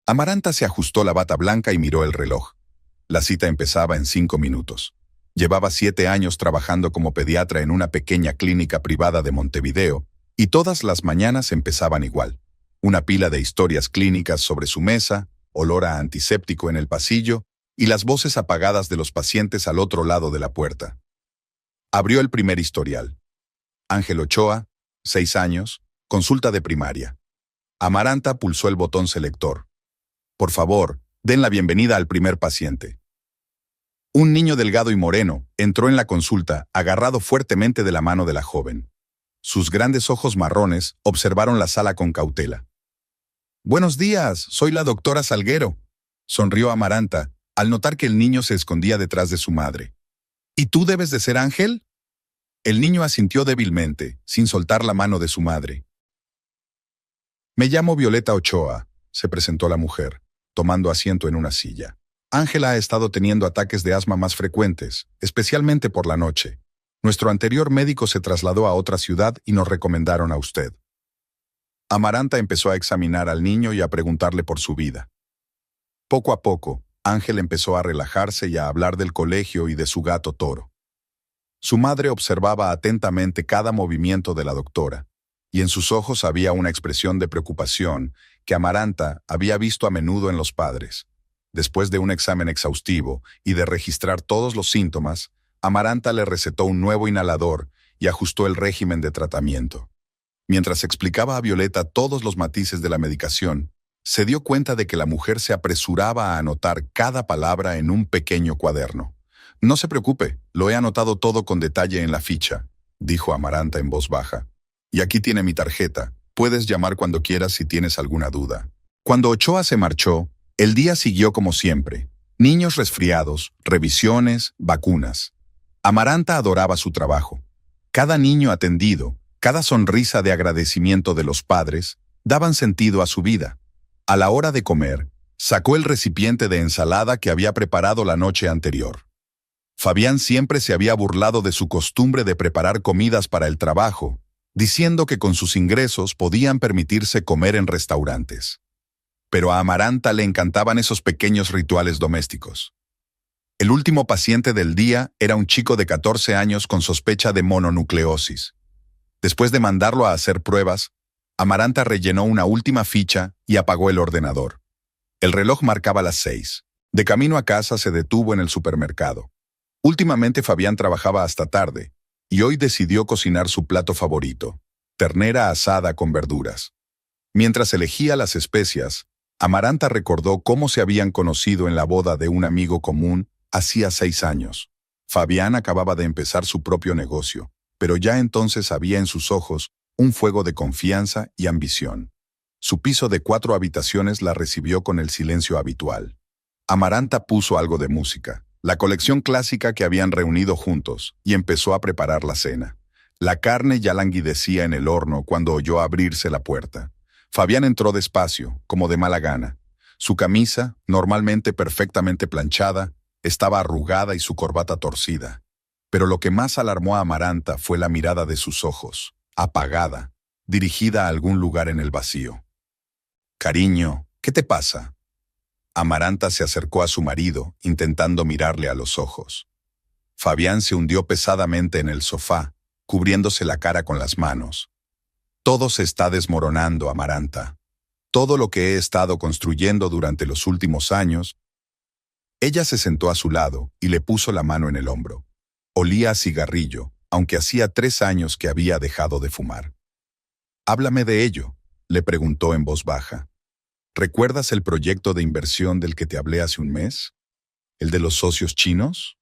Amaranta se ajustó la bata blanca y miró el reloj. La cita empezaba en 5 minutos. Llevaba 7 años trabajando como pediatra en una pequeña clínica privada de Montevideo, y todas las mañanas empezaban igual. Una pila de historias clínicas sobre su mesa, olor a antiséptico en el pasillo, y las voces apagadas de los pacientes al otro lado de la puerta. Abrió el primer historial. Ángel Ochoa, 6 años, consulta de primaria. Amaranta pulsó el botón selector. Por favor, den la bienvenida al primer paciente. Un niño delgado y moreno entró en la consulta, agarrado fuertemente de la mano de la joven. Sus grandes ojos marrones observaron la sala con cautela. «Buenos días, soy la doctora Salguero», sonrió Amaranta, al notar que el niño se escondía detrás de su madre. «¿Y tú debes de ser Ángel?». El niño asintió débilmente, sin soltar la mano de su madre. «Me llamo Violeta Ochoa», se presentó la mujer, tomando asiento en una silla. «Ángela ha estado teniendo ataques de asma más frecuentes, especialmente por la noche. Nuestro anterior médico se trasladó a otra ciudad y nos recomendaron a usted». Amaranta empezó a examinar al niño y a preguntarle por su vida. Poco a poco, Ángel empezó a relajarse y a hablar del colegio y de su gato Toro. Su madre observaba atentamente cada movimiento de la doctora, y en sus ojos había una expresión de preocupación que Amaranta había visto a menudo en los padres. Después de un examen exhaustivo y de registrar todos los síntomas, Amaranta le recetó un nuevo inhalador y ajustó el régimen de tratamiento. Mientras explicaba a Violeta todos los matices de la medicación, se dio cuenta de que la mujer se apresuraba a anotar cada palabra en un pequeño cuaderno. «No se preocupe, lo he anotado todo con detalle en la ficha», dijo Amaranta en voz baja. «Y aquí tiene mi tarjeta. Puedes llamar cuando quieras si tienes alguna duda». Cuando Ochoa se marchó, el día siguió como siempre. Niños resfriados, revisiones, vacunas. Amaranta adoraba su trabajo. Cada niño atendido, cada sonrisa de agradecimiento de los padres, daban sentido a su vida. A la hora de comer, sacó el recipiente de ensalada que había preparado la noche anterior. Fabián siempre se había burlado de su costumbre de preparar comidas para el trabajo, diciendo que con sus ingresos podían permitirse comer en restaurantes. Pero a Amaranta le encantaban esos pequeños rituales domésticos. El último paciente del día era un chico de 14 años con sospecha de mononucleosis. Después de mandarlo a hacer pruebas, Amaranta rellenó una última ficha y apagó el ordenador. El reloj marcaba las 6. De camino a casa se detuvo en el supermercado. Últimamente Fabián trabajaba hasta tarde, y hoy decidió cocinar su plato favorito, ternera asada con verduras. Mientras elegía las especias, Amaranta recordó cómo se habían conocido en la boda de un amigo común hacía 6 años. Fabián acababa de empezar su propio negocio, pero ya entonces había en sus ojos un fuego de confianza y ambición. Su piso de 4 habitaciones la recibió con el silencio habitual. Amaranta puso algo de música, la colección clásica que habían reunido juntos, y empezó a preparar la cena. La carne ya languidecía en el horno cuando oyó abrirse la puerta. Fabián entró despacio, como de mala gana. Su camisa, normalmente perfectamente planchada, estaba arrugada y su corbata torcida. Pero lo que más alarmó a Amaranta fue la mirada de sus ojos, apagada, dirigida a algún lugar en el vacío. «Cariño, ¿qué te pasa?». Amaranta se acercó a su marido, intentando mirarle a los ojos. Fabián se hundió pesadamente en el sofá, cubriéndose la cara con las manos. «Todo se está desmoronando, Amaranta. Todo lo que he estado construyendo durante los últimos años». Ella se sentó a su lado y le puso la mano en el hombro. Olía a cigarrillo, aunque hacía 3 años que había dejado de fumar. «Háblame de ello», le preguntó en voz baja. «¿Recuerdas el proyecto de inversión del que te hablé hace un mes? ¿El de los socios chinos?».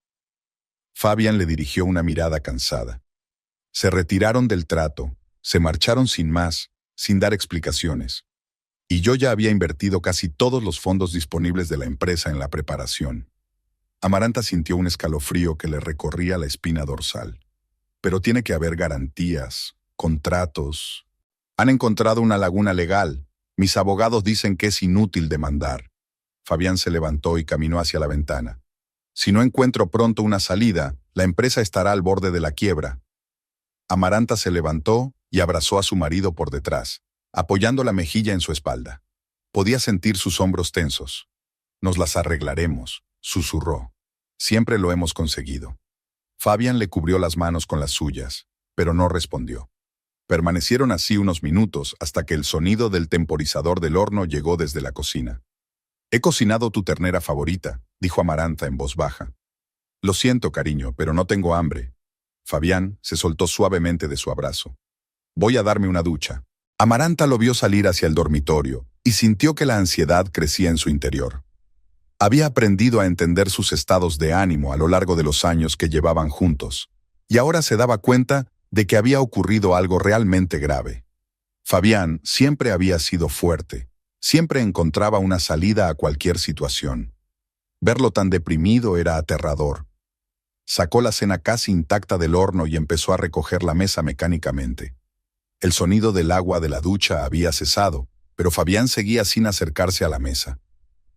Fabián le dirigió una mirada cansada. Se retiraron del trato, se marcharon sin más, sin dar explicaciones. Y yo ya había invertido casi todos los fondos disponibles de la empresa en la preparación. Amaranta sintió un escalofrío que le recorría la espina dorsal. Pero tiene que haber garantías, contratos. Han encontrado una laguna legal. Mis abogados dicen que es inútil demandar. Fabián se levantó y caminó hacia la ventana. Si no encuentro pronto una salida, la empresa estará al borde de la quiebra. Amaranta se levantó y abrazó a su marido por detrás, apoyando la mejilla en su espalda. Podía sentir sus hombros tensos. Nos las arreglaremos, susurró. Siempre lo hemos conseguido. Fabián le cubrió las manos con las suyas, pero no respondió. Permanecieron así unos minutos hasta que el sonido del temporizador del horno llegó desde la cocina. «He cocinado tu ternera favorita», dijo Amaranta en voz baja. «Lo siento, cariño, pero no tengo hambre». Fabián se soltó suavemente de su abrazo. «Voy a darme una ducha». Amaranta lo vio salir hacia el dormitorio y sintió que la ansiedad crecía en su interior. Había aprendido a entender sus estados de ánimo a lo largo de los años que llevaban juntos, y ahora se daba cuenta de que había ocurrido algo realmente grave. Fabián siempre había sido fuerte, siempre encontraba una salida a cualquier situación. Verlo tan deprimido era aterrador. Sacó la cena casi intacta del horno y empezó a recoger la mesa mecánicamente. El sonido del agua de la ducha había cesado, pero Fabián seguía sin acercarse a la mesa.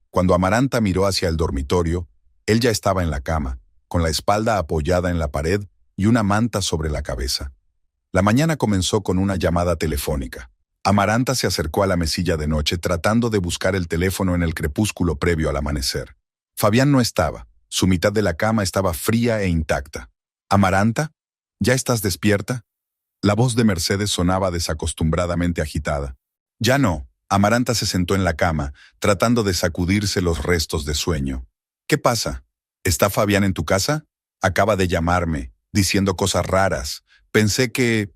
Cuando Amaranta miró hacia el dormitorio, él ya estaba en la cama, con la espalda apoyada en la pared y una manta sobre la cabeza. La mañana comenzó con una llamada telefónica. Amaranta se acercó a la mesilla de noche tratando de buscar el teléfono en el crepúsculo previo al amanecer. Fabián no estaba. Su mitad de la cama estaba fría e intacta. «¿Amaranta? ¿Ya estás despierta?» La voz de Mercedes sonaba desacostumbradamente agitada. «Ya no». Amaranta se sentó en la cama, tratando de sacudirse los restos de sueño. «¿Qué pasa? ¿Está Fabián en tu casa? Acaba de llamarme, diciendo cosas raras. Pensé que...»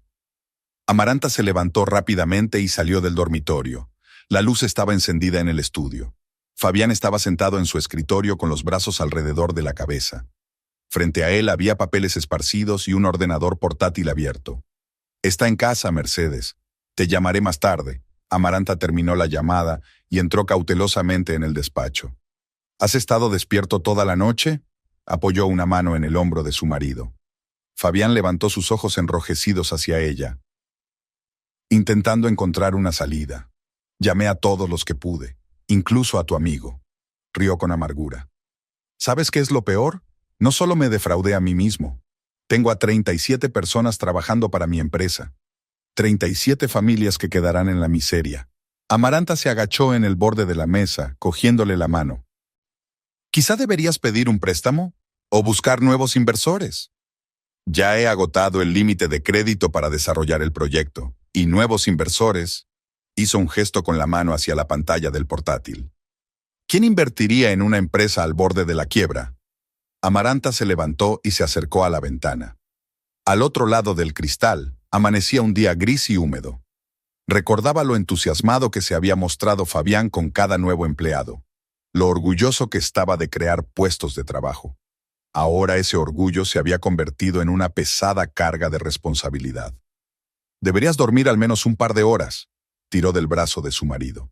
Amaranta se levantó rápidamente y salió del dormitorio. La luz estaba encendida en el estudio. Fabián estaba sentado en su escritorio con los brazos alrededor de la cabeza. Frente a él había papeles esparcidos y un ordenador portátil abierto. «Está en casa, Mercedes. Te llamaré más tarde». Amaranta terminó la llamada y entró cautelosamente en el despacho. «¿Has estado despierto toda la noche?» Apoyó una mano en el hombro de su marido. Fabián levantó sus ojos enrojecidos hacia ella, intentando encontrar una salida. «Llamé a todos los que pude, incluso a tu amigo», rió con amargura. «¿Sabes qué es lo peor? No solo me defraudé a mí mismo. Tengo a 37 personas trabajando para mi empresa. 37 familias que quedarán en la miseria». Amaranta se agachó en el borde de la mesa, cogiéndole la mano. «Quizá deberías pedir un préstamo o buscar nuevos inversores». «Ya he agotado el límite de crédito para desarrollar el proyecto, y nuevos inversores», hizo un gesto con la mano hacia la pantalla del portátil. «¿Quién invertiría en una empresa al borde de la quiebra?» Amaranta se levantó y se acercó a la ventana. Al otro lado del cristal, amanecía un día gris y húmedo. Recordaba lo entusiasmado que se había mostrado Fabián con cada nuevo empleado, lo orgulloso que estaba de crear puestos de trabajo. Ahora ese orgullo se había convertido en una pesada carga de responsabilidad. «Deberías dormir al menos un par de horas», tiró del brazo de su marido.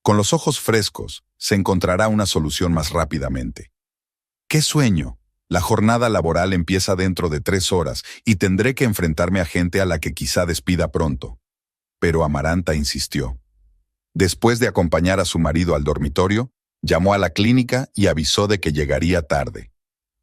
«Con los ojos frescos, se encontrará una solución más rápidamente». «¿Qué sueño? La jornada laboral empieza dentro de 3 horas y tendré que enfrentarme a gente a la que quizá despida pronto». Pero Amaranta insistió. Después de acompañar a su marido al dormitorio, llamó a la clínica y avisó de que llegaría tarde.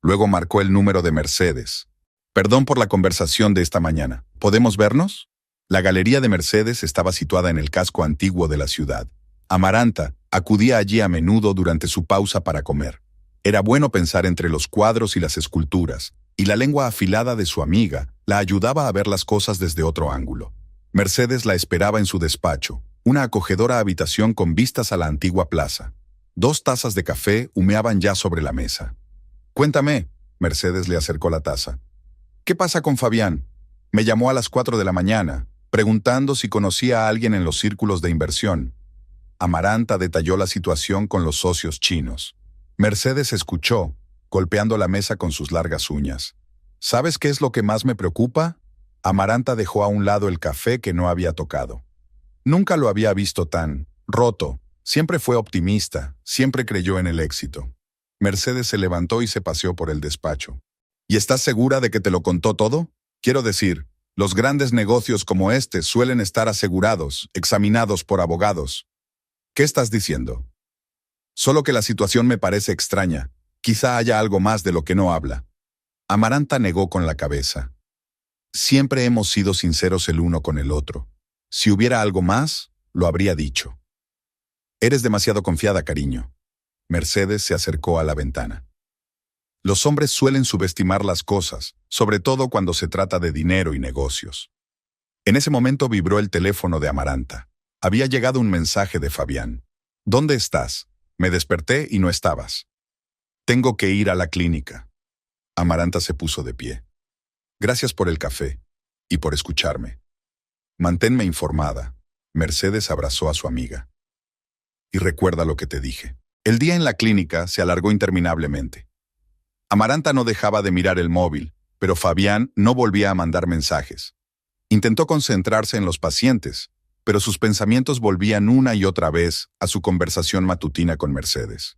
Luego marcó el número de Mercedes. «Perdón por la conversación de esta mañana. ¿Podemos vernos?» La galería de Mercedes estaba situada en el casco antiguo de la ciudad. Amaranta acudía allí a menudo durante su pausa para comer. Era bueno pensar entre los cuadros y las esculturas, y la lengua afilada de su amiga la ayudaba a ver las cosas desde otro ángulo. Mercedes la esperaba en su despacho, una acogedora habitación con vistas a la antigua plaza. 2 tazas de café humeaban ya sobre la mesa. «Cuéntame», Mercedes le acercó la taza. «¿Qué pasa con Fabián? Me llamó a las 4 de la mañana, preguntando si conocía a alguien en los círculos de inversión». Amaranta detalló la situación con los socios chinos. Mercedes escuchó, golpeando la mesa con sus largas uñas. «¿Sabes qué es lo que más me preocupa?» Amaranta dejó a un lado el café que no había tocado. Nunca lo había visto tan roto. Siempre fue optimista, siempre creyó en el éxito. Mercedes se levantó y se paseó por el despacho. «¿Y estás segura de que te lo contó todo? Quiero decir, los grandes negocios como este suelen estar asegurados, examinados por abogados». «¿Qué estás diciendo?» «Solo que la situación me parece extraña. Quizá haya algo más de lo que no habla». Amaranta negó con la cabeza. «Siempre hemos sido sinceros el uno con el otro. Si hubiera algo más, lo habría dicho». Eres demasiado confiada, cariño. Mercedes se acercó a la ventana. Los hombres suelen subestimar las cosas, sobre todo cuando se trata de dinero y negocios. En ese momento vibró el teléfono de Amaranta. Había llegado un mensaje de Fabián. ¿Dónde estás? Me desperté y no estabas. Tengo que ir a la clínica. Amaranta se puso de pie. Gracias por el café y por escucharme. Manténme informada. Mercedes abrazó a su amiga. Y recuerda lo que te dije. El día en la clínica se alargó interminablemente. Amaranta no dejaba de mirar el móvil, pero Fabián no volvía a mandar mensajes. Intentó concentrarse en los pacientes, pero sus pensamientos volvían una y otra vez a su conversación matutina con Mercedes.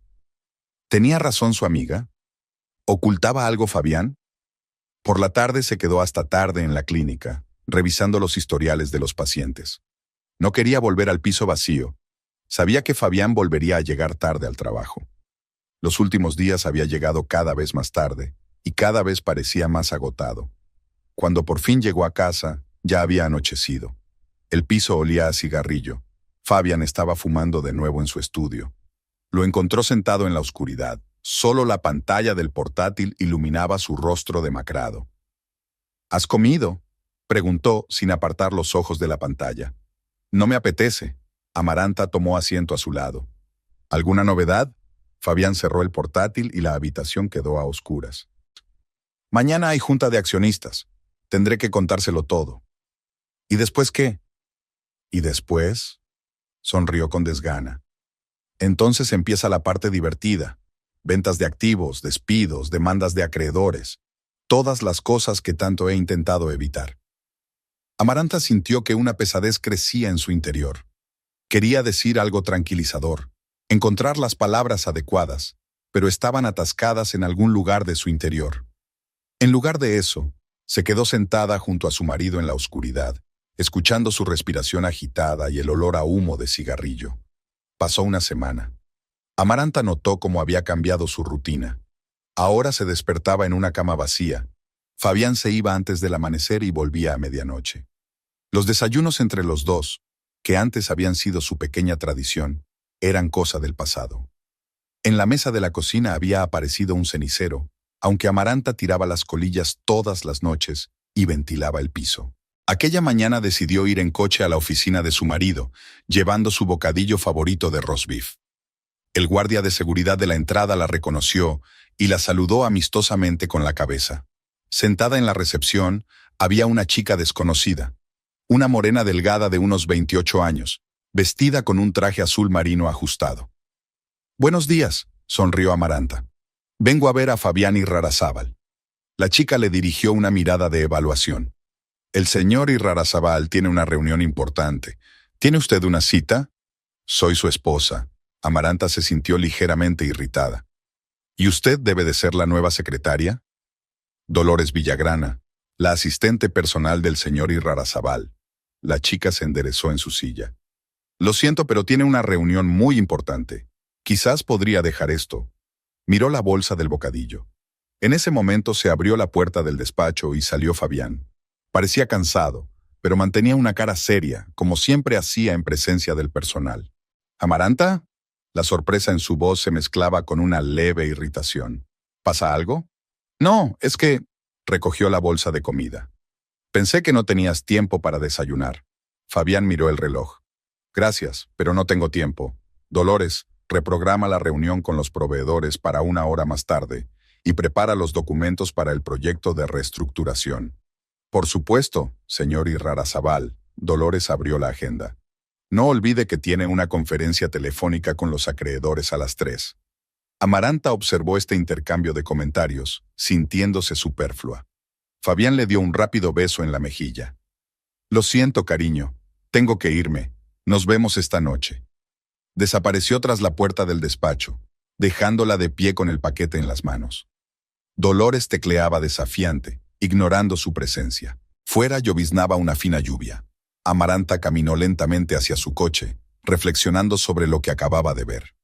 ¿Tenía razón su amiga? ¿Ocultaba algo Fabián? Por la tarde se quedó hasta tarde en la clínica, revisando los historiales de los pacientes. No quería volver al piso vacío. Sabía que Fabián volvería a llegar tarde al trabajo. Los últimos días había llegado cada vez más tarde y cada vez parecía más agotado. Cuando por fin llegó a casa, ya había anochecido. El piso olía a cigarrillo. Fabián estaba fumando de nuevo en su estudio. Lo encontró sentado en la oscuridad. Solo la pantalla del portátil iluminaba su rostro demacrado. ¿Has comido?, preguntó sin apartar los ojos de la pantalla. No me apetece. Amaranta tomó asiento a su lado. ¿Alguna novedad? Fabián cerró el portátil y la habitación quedó a oscuras. Mañana hay junta de accionistas. Tendré que contárselo todo. ¿Y después qué? ¿Y después? Sonrió con desgana. Entonces empieza la parte divertida. Ventas de activos, despidos, demandas de acreedores. Todas las cosas que tanto he intentado evitar. Amaranta sintió que una pesadez crecía en su interior. Quería decir algo tranquilizador, encontrar las palabras adecuadas, pero estaban atascadas en algún lugar de su interior. En lugar de eso, se quedó sentada junto a su marido en la oscuridad, escuchando su respiración agitada y el olor a humo de cigarrillo. Pasó una semana. Amaranta notó cómo había cambiado su rutina. Ahora se despertaba en una cama vacía. Fabián se iba antes del amanecer y volvía a medianoche. Los desayunos entre los dos, que antes habían sido su pequeña tradición, eran cosa del pasado. En la mesa de la cocina había aparecido un cenicero, aunque Amaranta tiraba las colillas todas las noches y ventilaba el piso. Aquella mañana decidió ir en coche a la oficina de su marido, llevando su bocadillo favorito de roast beef. El guardia de seguridad de la entrada la reconoció y la saludó amistosamente con la cabeza. Sentada en la recepción, había una chica desconocida, una morena delgada de unos 28 años, vestida con un traje azul marino ajustado. «Buenos días», sonrió Amaranta. «Vengo a ver a Fabián Irarrázaval». La chica le dirigió una mirada de evaluación. «El señor Irarrázaval tiene una reunión importante. ¿Tiene usted una cita?» «Soy su esposa». Amaranta se sintió ligeramente irritada. «¿Y usted debe de ser la nueva secretaria?» «Dolores Villagrana, la asistente personal del señor Irarrázaval». La chica se enderezó en su silla. «Lo siento, pero tiene una reunión muy importante. Quizás podría dejar esto». Miró la bolsa del bocadillo. En ese momento se abrió la puerta del despacho y salió Fabián. Parecía cansado, pero mantenía una cara seria, como siempre hacía en presencia del personal. «¿Amaranta?» La sorpresa en su voz se mezclaba con una leve irritación. ¿Pasa algo? «No, es que…» Recogió la bolsa de comida. «Pensé que no tenías tiempo para desayunar». Fabián miró el reloj. «Gracias, pero no tengo tiempo. Dolores, reprograma la reunión con los proveedores para 1 hora más tarde y prepara los documentos para el proyecto de reestructuración». «Por supuesto, señor Irarrázaval». Dolores abrió la agenda. «No olvide que tiene una conferencia telefónica con los acreedores a las 3. Amaranta observó este intercambio de comentarios, sintiéndose superflua. Fabián le dio un rápido beso en la mejilla. «Lo siento, cariño. Tengo que irme. Nos vemos esta noche». Desapareció tras la puerta del despacho, dejándola de pie con el paquete en las manos. Dolores tecleaba desafiante, ignorando su presencia. Fuera lloviznaba una fina lluvia. Amaranta caminó lentamente hacia su coche, reflexionando sobre lo que acababa de ver.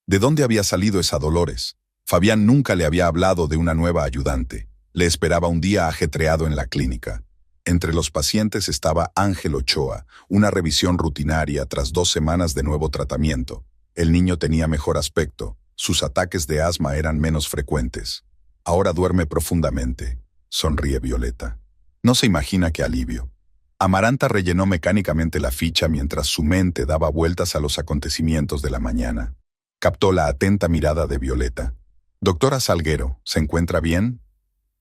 ¿De dónde había salido esa Dolores? Fabián nunca le había hablado de una nueva ayudante. Le esperaba un día ajetreado en la clínica. Entre los pacientes estaba Ángel Ochoa, una revisión rutinaria tras 2 semanas de nuevo tratamiento. El niño tenía mejor aspecto, sus ataques de asma eran menos frecuentes. Ahora duerme profundamente, sonríe Violeta. No se imagina qué alivio. Amaranta rellenó mecánicamente la ficha mientras su mente daba vueltas a los acontecimientos de la mañana. Captó la atenta mirada de Violeta. «Doctora Salguero, ¿se encuentra bien?»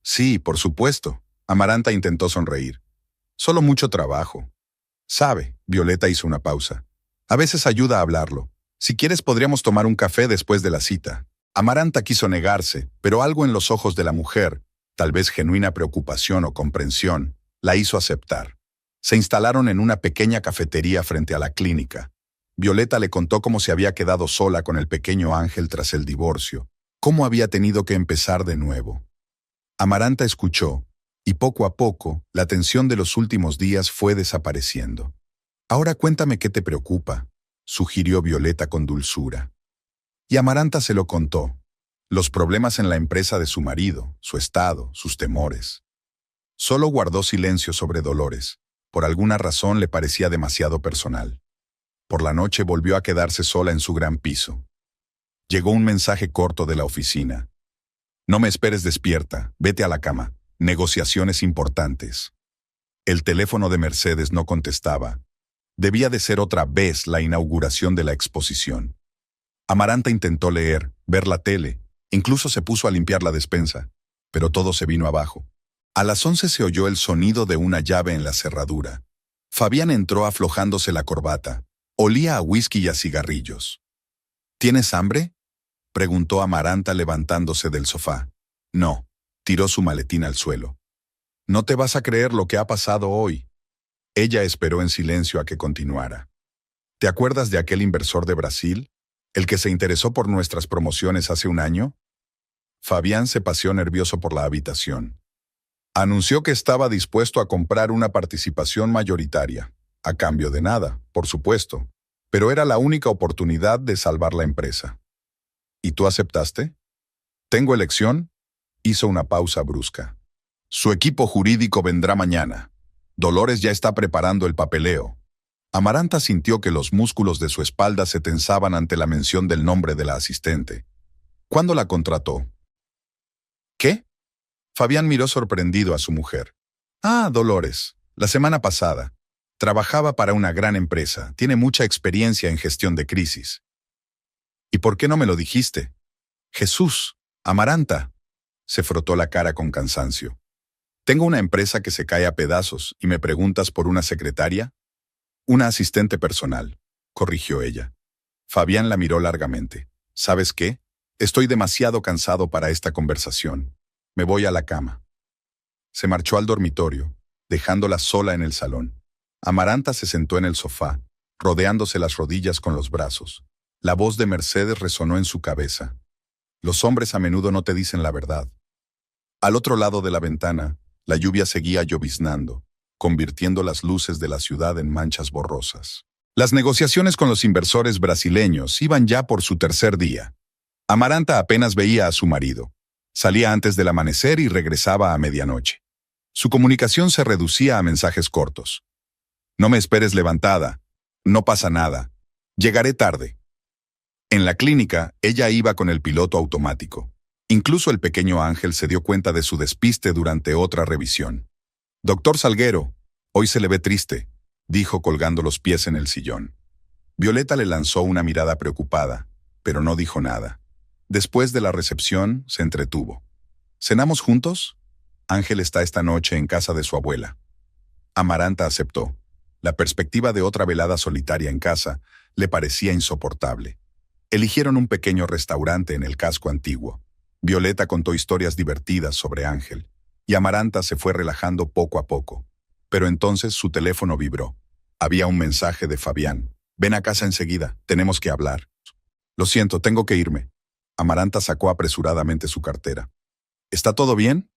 «Sí, por supuesto». Amaranta intentó sonreír. «Solo mucho trabajo». «Sabe», Violeta hizo una pausa. «A veces ayuda a hablarlo. Si quieres podríamos tomar un café después de la cita». Amaranta quiso negarse, pero algo en los ojos de la mujer, tal vez genuina preocupación o comprensión, la hizo aceptar. Se instalaron en una pequeña cafetería frente a la clínica. Violeta le contó cómo se había quedado sola con el pequeño Ángel tras el divorcio, cómo había tenido que empezar de nuevo. Amaranta escuchó, y poco a poco, la tensión de los últimos días fue desapareciendo. «Ahora cuéntame qué te preocupa», sugirió Violeta con dulzura. Y Amaranta se lo contó. Los problemas en la empresa de su marido, su estado, sus temores. Solo guardó silencio sobre Dolores. Por alguna razón le parecía demasiado personal. Por la noche volvió a quedarse sola en su gran piso. Llegó un mensaje corto de la oficina. «No me esperes despierta, vete a la cama. Negociaciones importantes». El teléfono de Mercedes no contestaba. Debía de ser otra vez la inauguración de la exposición. Amaranta intentó leer, ver la tele, incluso se puso a limpiar la despensa, pero todo se vino abajo. A las 11 se oyó el sonido de una llave en la cerradura. Fabián entró aflojándose la corbata. Olía a whisky y a cigarrillos. «¿Tienes hambre?», preguntó Amaranta levantándose del sofá. «No», tiró su maletín al suelo. «No te vas a creer lo que ha pasado hoy». Ella esperó en silencio a que continuara. «¿Te acuerdas de aquel inversor de Brasil? ¿El que se interesó por nuestras promociones hace un año?» Fabián se paseó nervioso por la habitación. Anunció que estaba dispuesto a comprar una participación mayoritaria, a cambio de nada, por supuesto, pero era la única oportunidad de salvar la empresa. ¿Y tú aceptaste? ¿Tengo elección?» Hizo una pausa brusca. «Su equipo jurídico vendrá mañana. Dolores ya está preparando el papeleo». Amaranta sintió que los músculos de su espalda se tensaban ante la mención del nombre de la asistente. ¿Cuándo la contrató? ¿Qué? Fabián miró sorprendido a su mujer. «Ah, Dolores, la semana pasada. Trabajaba para una gran empresa, tiene mucha experiencia en gestión de crisis». «¿Y por qué no me lo dijiste?» «Jesús, Amaranta». Se frotó la cara con cansancio. «Tengo una empresa que se cae a pedazos y me preguntas por una secretaria». «Una asistente personal», corrigió ella. Fabián la miró largamente. «¿Sabes qué? Estoy demasiado cansado para esta conversación. Me voy a la cama». Se marchó al dormitorio, dejándola sola en el salón. Amaranta se sentó en el sofá, rodeándose las rodillas con los brazos. La voz de Mercedes resonó en su cabeza. «Los hombres a menudo no te dicen la verdad». Al otro lado de la ventana, la lluvia seguía lloviznando, convirtiendo las luces de la ciudad en manchas borrosas. Las negociaciones con los inversores brasileños iban ya por su tercer día. Amaranta apenas veía a su marido. Salía antes del amanecer y regresaba a medianoche. Su comunicación se reducía a mensajes cortos. «No me esperes levantada. No pasa nada. Llegaré tarde». En la clínica, ella iba con el piloto automático. Incluso el pequeño Ángel se dio cuenta de su despiste durante otra revisión. «Doctor Salguero, hoy se le ve triste», dijo colgando los pies en el sillón. Violeta le lanzó una mirada preocupada, pero no dijo nada. Después de la recepción, se entretuvo. «¿Cenamos juntos?» «Ángel está esta noche en casa de su abuela». Amaranta aceptó. La perspectiva de otra velada solitaria en casa le parecía insoportable. Eligieron un pequeño restaurante en el casco antiguo. Violeta contó historias divertidas sobre Ángel, y Amaranta se fue relajando poco a poco. Pero entonces su teléfono vibró. Había un mensaje de Fabián. «Ven a casa enseguida, tenemos que hablar». «Lo siento, tengo que irme». Amaranta sacó apresuradamente su cartera. «¿Está todo bien?»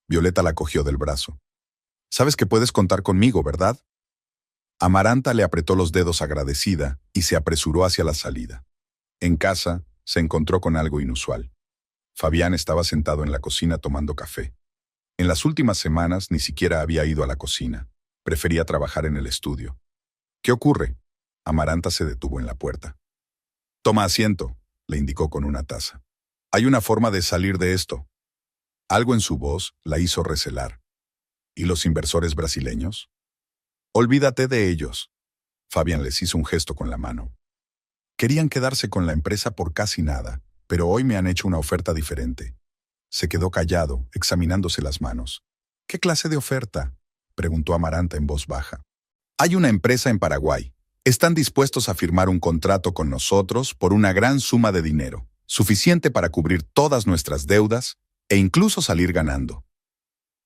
Violeta la cogió del brazo. «Sabes que puedes contar conmigo, ¿verdad?» Amaranta le apretó los dedos agradecida y se apresuró hacia la salida. En casa, se encontró con algo inusual. Fabián estaba sentado en la cocina tomando café. En las últimas semanas ni siquiera había ido a la cocina. Prefería trabajar en el estudio. «¿Qué ocurre?» Amaranta se detuvo en la puerta. Toma asiento, le indicó con una taza. Hay una forma de salir de esto. Algo en su voz la hizo recelar. ¿Y los inversores brasileños? Olvídate de ellos. Fabián les hizo un gesto con la mano. Querían quedarse con la empresa por casi nada, pero hoy me han hecho una oferta diferente. Se quedó callado, examinándose las manos. ¿Qué clase de oferta?, preguntó Amaranta en voz baja. Hay una empresa en Paraguay. Están dispuestos a firmar un contrato con nosotros por una gran suma de dinero, suficiente para cubrir todas nuestras deudas e incluso salir ganando.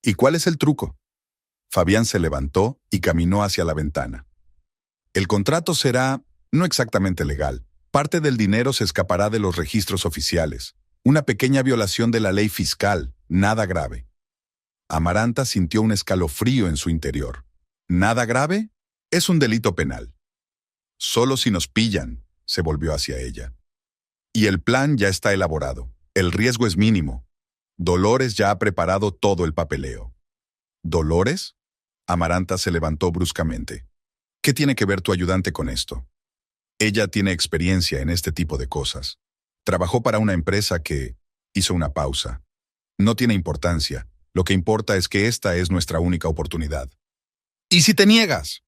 ¿Y cuál es el truco? Fabián se levantó y caminó hacia la ventana. El contrato será, no exactamente legal. Parte del dinero se escapará de los registros oficiales. Una pequeña violación de la ley fiscal, nada grave. Amaranta sintió un escalofrío en su interior. ¿Nada grave? Es un delito penal. Solo si nos pillan, se volvió hacia ella. Y el plan ya está elaborado. El riesgo es mínimo. Dolores ya ha preparado todo el papeleo. ¿Dolores? Amaranta se levantó bruscamente. ¿Qué tiene que ver tu ayudante con esto? Ella tiene experiencia en este tipo de cosas. Trabajó para una empresa que hizo una pausa. No tiene importancia. Lo que importa es que esta es nuestra única oportunidad. ¿Y si te niegas?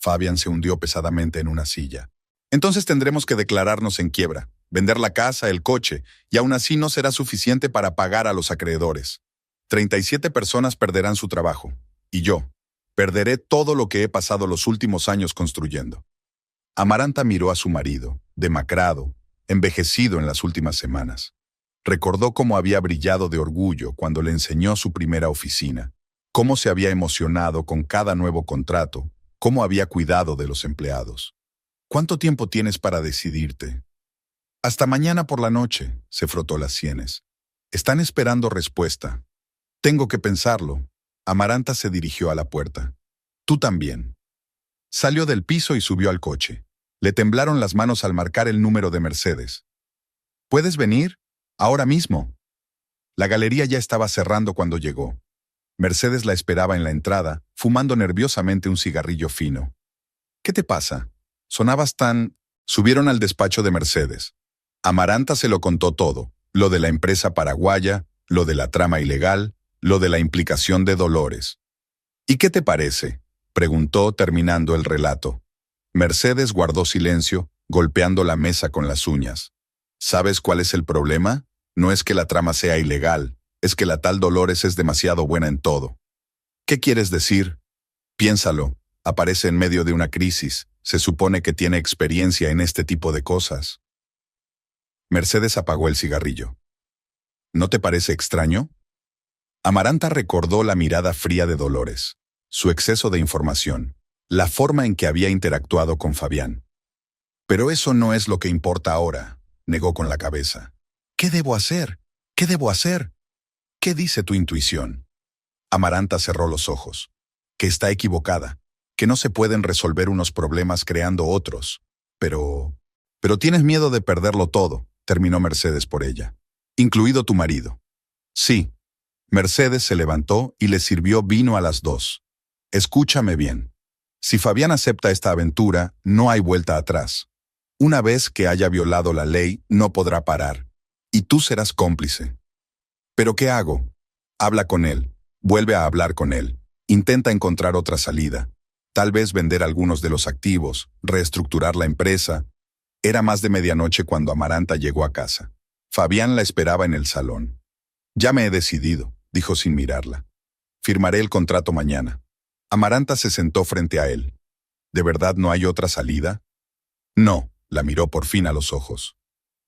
Fabián se hundió pesadamente en una silla. Entonces tendremos que declararnos en quiebra, vender la casa, el coche, y aún así no será suficiente para pagar a los acreedores. 37 personas perderán su trabajo. Y yo perderé todo lo que he pasado los últimos años construyendo. Amaranta miró a su marido, demacrado, envejecido en las últimas semanas. Recordó cómo había brillado de orgullo cuando le enseñó su primera oficina, cómo se había emocionado con cada nuevo contrato, cómo había cuidado de los empleados. ¿Cuánto tiempo tienes para decidirte? Hasta mañana por la noche, se frotó las sienes. Están esperando respuesta. Tengo que pensarlo. Amaranta se dirigió a la puerta. Tú también. Salió del piso y subió al coche. Le temblaron las manos al marcar el número de Mercedes. ¿Puedes venir? Ahora mismo. La galería ya estaba cerrando cuando llegó. Mercedes la esperaba en la entrada, fumando nerviosamente un cigarrillo fino. ¿Qué te pasa? Sonabas tan... Subieron al despacho de Mercedes. Amaranta se lo contó todo, lo de la empresa paraguaya, lo de la trama ilegal, lo de la implicación de Dolores. ¿Y qué te parece?, preguntó terminando el relato. Mercedes guardó silencio, golpeando la mesa con las uñas. ¿Sabes cuál es el problema? No es que la trama sea ilegal, es que la tal Dolores es demasiado buena en todo. ¿Qué quieres decir? Piénsalo, aparece en medio de una crisis, se supone que tiene experiencia en este tipo de cosas. Mercedes apagó el cigarrillo. ¿No te parece extraño? Amaranta recordó la mirada fría de Dolores, su exceso de información, la forma en que había interactuado con Fabián. Pero eso no es lo que importa ahora, negó con la cabeza. ¿Qué debo hacer? ¿Qué debo hacer? ¿Qué dice tu intuición? Amaranta cerró los ojos. Que está equivocada, que no se pueden resolver unos problemas creando otros. Pero tienes miedo de perderlo todo, terminó Mercedes por ella. Incluido tu marido. Sí. Mercedes se levantó y le sirvió vino a las dos. Escúchame bien. Si Fabián acepta esta aventura, no hay vuelta atrás. Una vez que haya violado la ley, no podrá parar. Y tú serás cómplice. ¿Pero qué hago? Habla con él. Vuelve a hablar con él. Intenta encontrar otra salida. Tal vez vender algunos de los activos, reestructurar la empresa. Era más de medianoche cuando Amaranta llegó a casa. Fabián la esperaba en el salón. Ya me he decidido, dijo sin mirarla. Firmaré el contrato mañana. Amaranta se sentó frente a él. ¿De verdad no hay otra salida? No, la miró por fin a los ojos.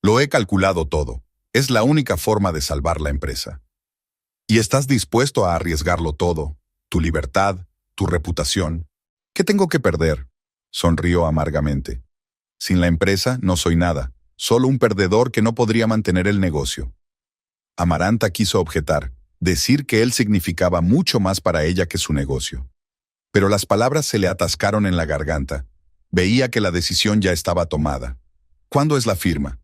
Lo he calculado todo. Es la única forma de salvar la empresa. ¿Y estás dispuesto a arriesgarlo todo? Tu libertad, tu reputación. ¿Qué tengo que perder? Sonrió amargamente. Sin la empresa no soy nada, solo un perdedor que no podría mantener el negocio. Amaranta quiso objetar, decir que él significaba mucho más para ella que su negocio. Pero las palabras se le atascaron en la garganta. Veía que la decisión ya estaba tomada. ¿Cuándo es la firma?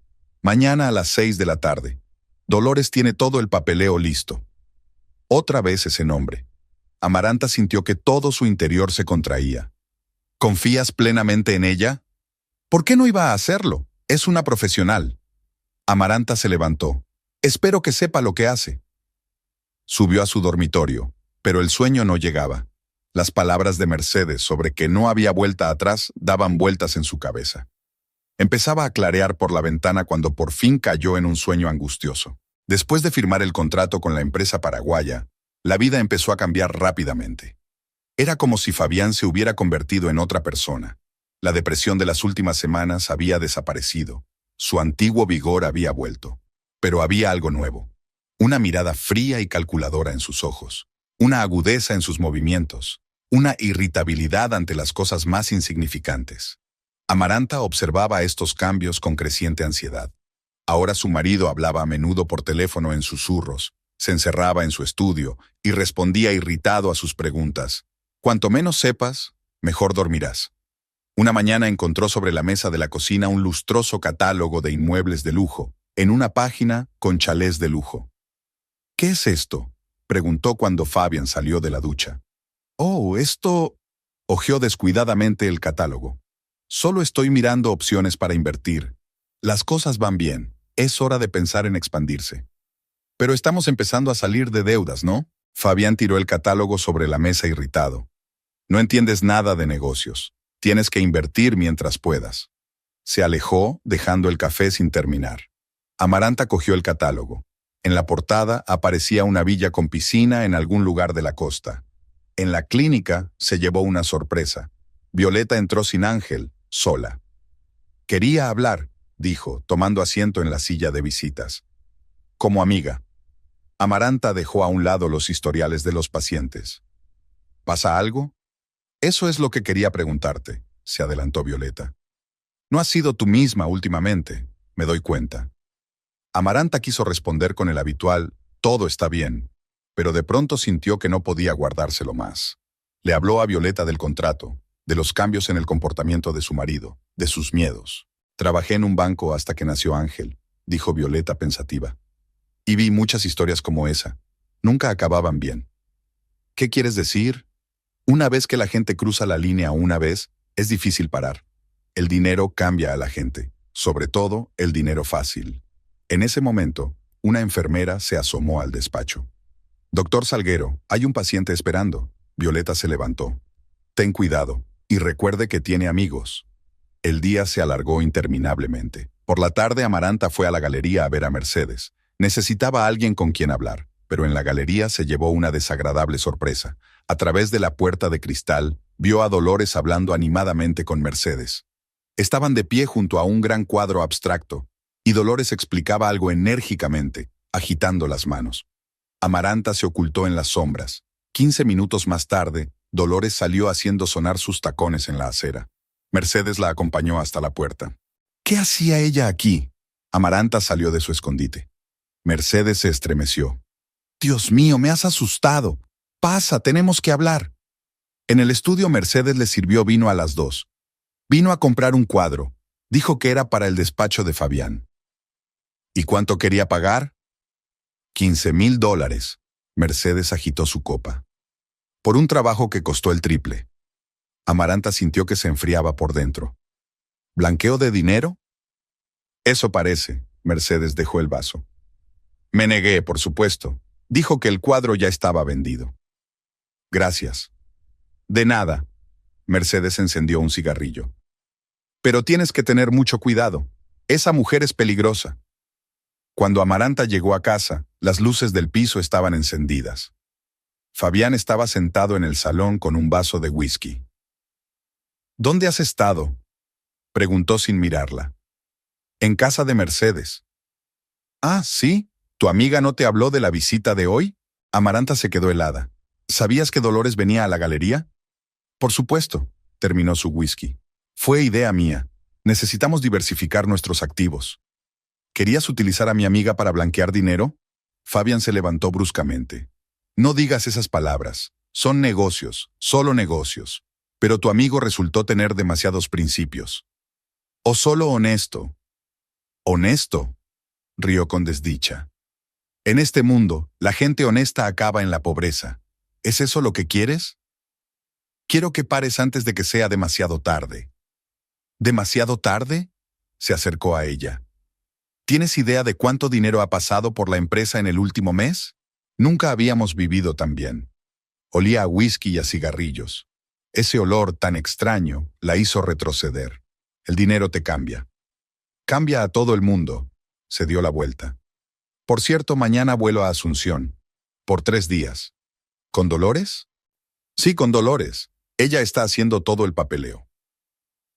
Mañana a las 6 de la tarde. Dolores tiene todo el papeleo listo. Otra vez ese nombre. Amaranta sintió que todo su interior se contraía. ¿Confías plenamente en ella? ¿Por qué no iba a hacerlo? Es una profesional. Amaranta se levantó. Espero que sepa lo que hace. Subió a su dormitorio, pero el sueño no llegaba. Las palabras de Mercedes sobre que no había vuelta atrás daban vueltas en su cabeza. Empezaba a clarear por la ventana cuando por fin cayó en un sueño angustioso. Después de firmar el contrato con la empresa paraguaya, la vida empezó a cambiar rápidamente. Era como si Fabián se hubiera convertido en otra persona. La depresión de las últimas semanas había desaparecido. Su antiguo vigor había vuelto. Pero había algo nuevo. Una mirada fría y calculadora en sus ojos. Una agudeza en sus movimientos. Una irritabilidad ante las cosas más insignificantes. Amaranta observaba estos cambios con creciente ansiedad. Ahora su marido hablaba a menudo por teléfono en susurros, se encerraba en su estudio y respondía irritado a sus preguntas. Cuanto menos sepas, mejor dormirás. Una mañana encontró sobre la mesa de la cocina un lustroso catálogo de inmuebles de lujo, en una página con chalés de lujo. ¿Qué es esto?, preguntó cuando Fabián salió de la ducha. Oh, esto... Hojeó descuidadamente el catálogo. Solo estoy mirando opciones para invertir. Las cosas van bien. Es hora de pensar en expandirse. Pero estamos empezando a salir de deudas, ¿no? Fabián tiró el catálogo sobre la mesa irritado. No entiendes nada de negocios. Tienes que invertir mientras puedas. Se alejó, dejando el café sin terminar. Amaranta cogió el catálogo. En la portada aparecía una villa con piscina en algún lugar de la costa. En la clínica se llevó una sorpresa. Violeta entró sin Ángel, sola. Quería hablar, dijo, tomando asiento en la silla de visitas. Como amiga. Amaranta dejó a un lado los historiales de los pacientes. ¿Pasa algo? Eso es lo que quería preguntarte, se adelantó Violeta. No has sido tú misma últimamente, me doy cuenta. Amaranta quiso responder con el habitual, todo está bien, pero de pronto sintió que no podía guardárselo más. Le habló a Violeta del contrato, de los cambios en el comportamiento de su marido, de sus miedos. Trabajé en un banco hasta que nació Ángel, dijo Violeta pensativa. Y vi muchas historias como esa. Nunca acababan bien. ¿Qué quieres decir? Una vez que la gente cruza la línea una vez, es difícil parar. El dinero cambia a la gente, sobre todo el dinero fácil. En ese momento, una enfermera se asomó al despacho. Doctor Salguero, hay un paciente esperando. Violeta se levantó. Ten cuidado, y recuerde que tiene amigos. El día se alargó interminablemente. Por la tarde Amaranta fue a la galería a ver a Mercedes. Necesitaba a alguien con quien hablar, pero en la galería se llevó una desagradable sorpresa. A través de la puerta de cristal, vio a Dolores hablando animadamente con Mercedes. Estaban de pie junto a un gran cuadro abstracto, y Dolores explicaba algo enérgicamente, agitando las manos. Amaranta se ocultó en las sombras. 15 minutos más tarde, Dolores salió haciendo sonar sus tacones en la acera. Mercedes la acompañó hasta la puerta. ¿Qué hacía ella aquí? Amaranta salió de su escondite. Mercedes se estremeció. Dios mío, me has asustado. Pasa, tenemos que hablar. En el estudio Mercedes le sirvió vino a las 2. Vino a comprar un cuadro. Dijo que era para el despacho de Fabián. ¿Y cuánto quería pagar? $15,000. Mercedes agitó su copa. Por un trabajo que costó el triple. Amaranta sintió que se enfriaba por dentro. ¿Blanqueo de dinero? Eso parece. Mercedes dejó el vaso. Me negué, por supuesto. Dijo que el cuadro ya estaba vendido. Gracias. De nada. Mercedes encendió un cigarrillo. Pero tienes que tener mucho cuidado. Esa mujer es peligrosa. Cuando Amaranta llegó a casa, las luces del piso estaban encendidas. Fabián estaba sentado en el salón con un vaso de whisky. ¿Dónde has estado?, preguntó sin mirarla. En casa de Mercedes. Ah, ¿sí? ¿Tu amiga no te habló de la visita de hoy? Amaranta se quedó helada. ¿Sabías que Dolores venía a la galería? Por supuesto, terminó su whisky. Fue idea mía. Necesitamos diversificar nuestros activos. ¿Querías utilizar a mi amiga para blanquear dinero? Fabián se levantó bruscamente. No digas esas palabras. Son negocios, solo negocios. Pero tu amigo resultó tener demasiados principios. ¿O solo honesto? ¿Honesto?, rió con desdicha. En este mundo, la gente honesta acaba en la pobreza. ¿Es eso lo que quieres? Quiero que pares antes de que sea demasiado tarde. ¿Demasiado tarde? Se acercó a ella. ¿Tienes idea de cuánto dinero ha pasado por la empresa en el último mes? Nunca habíamos vivido tan bien. Olía a whisky y a cigarrillos. Ese olor tan extraño la hizo retroceder. El dinero te cambia. Cambia a todo el mundo. Se dio la vuelta. Por cierto, mañana vuelo a Asunción. Por 3 días. ¿Con Dolores? Sí, con Dolores. Ella está haciendo todo el papeleo.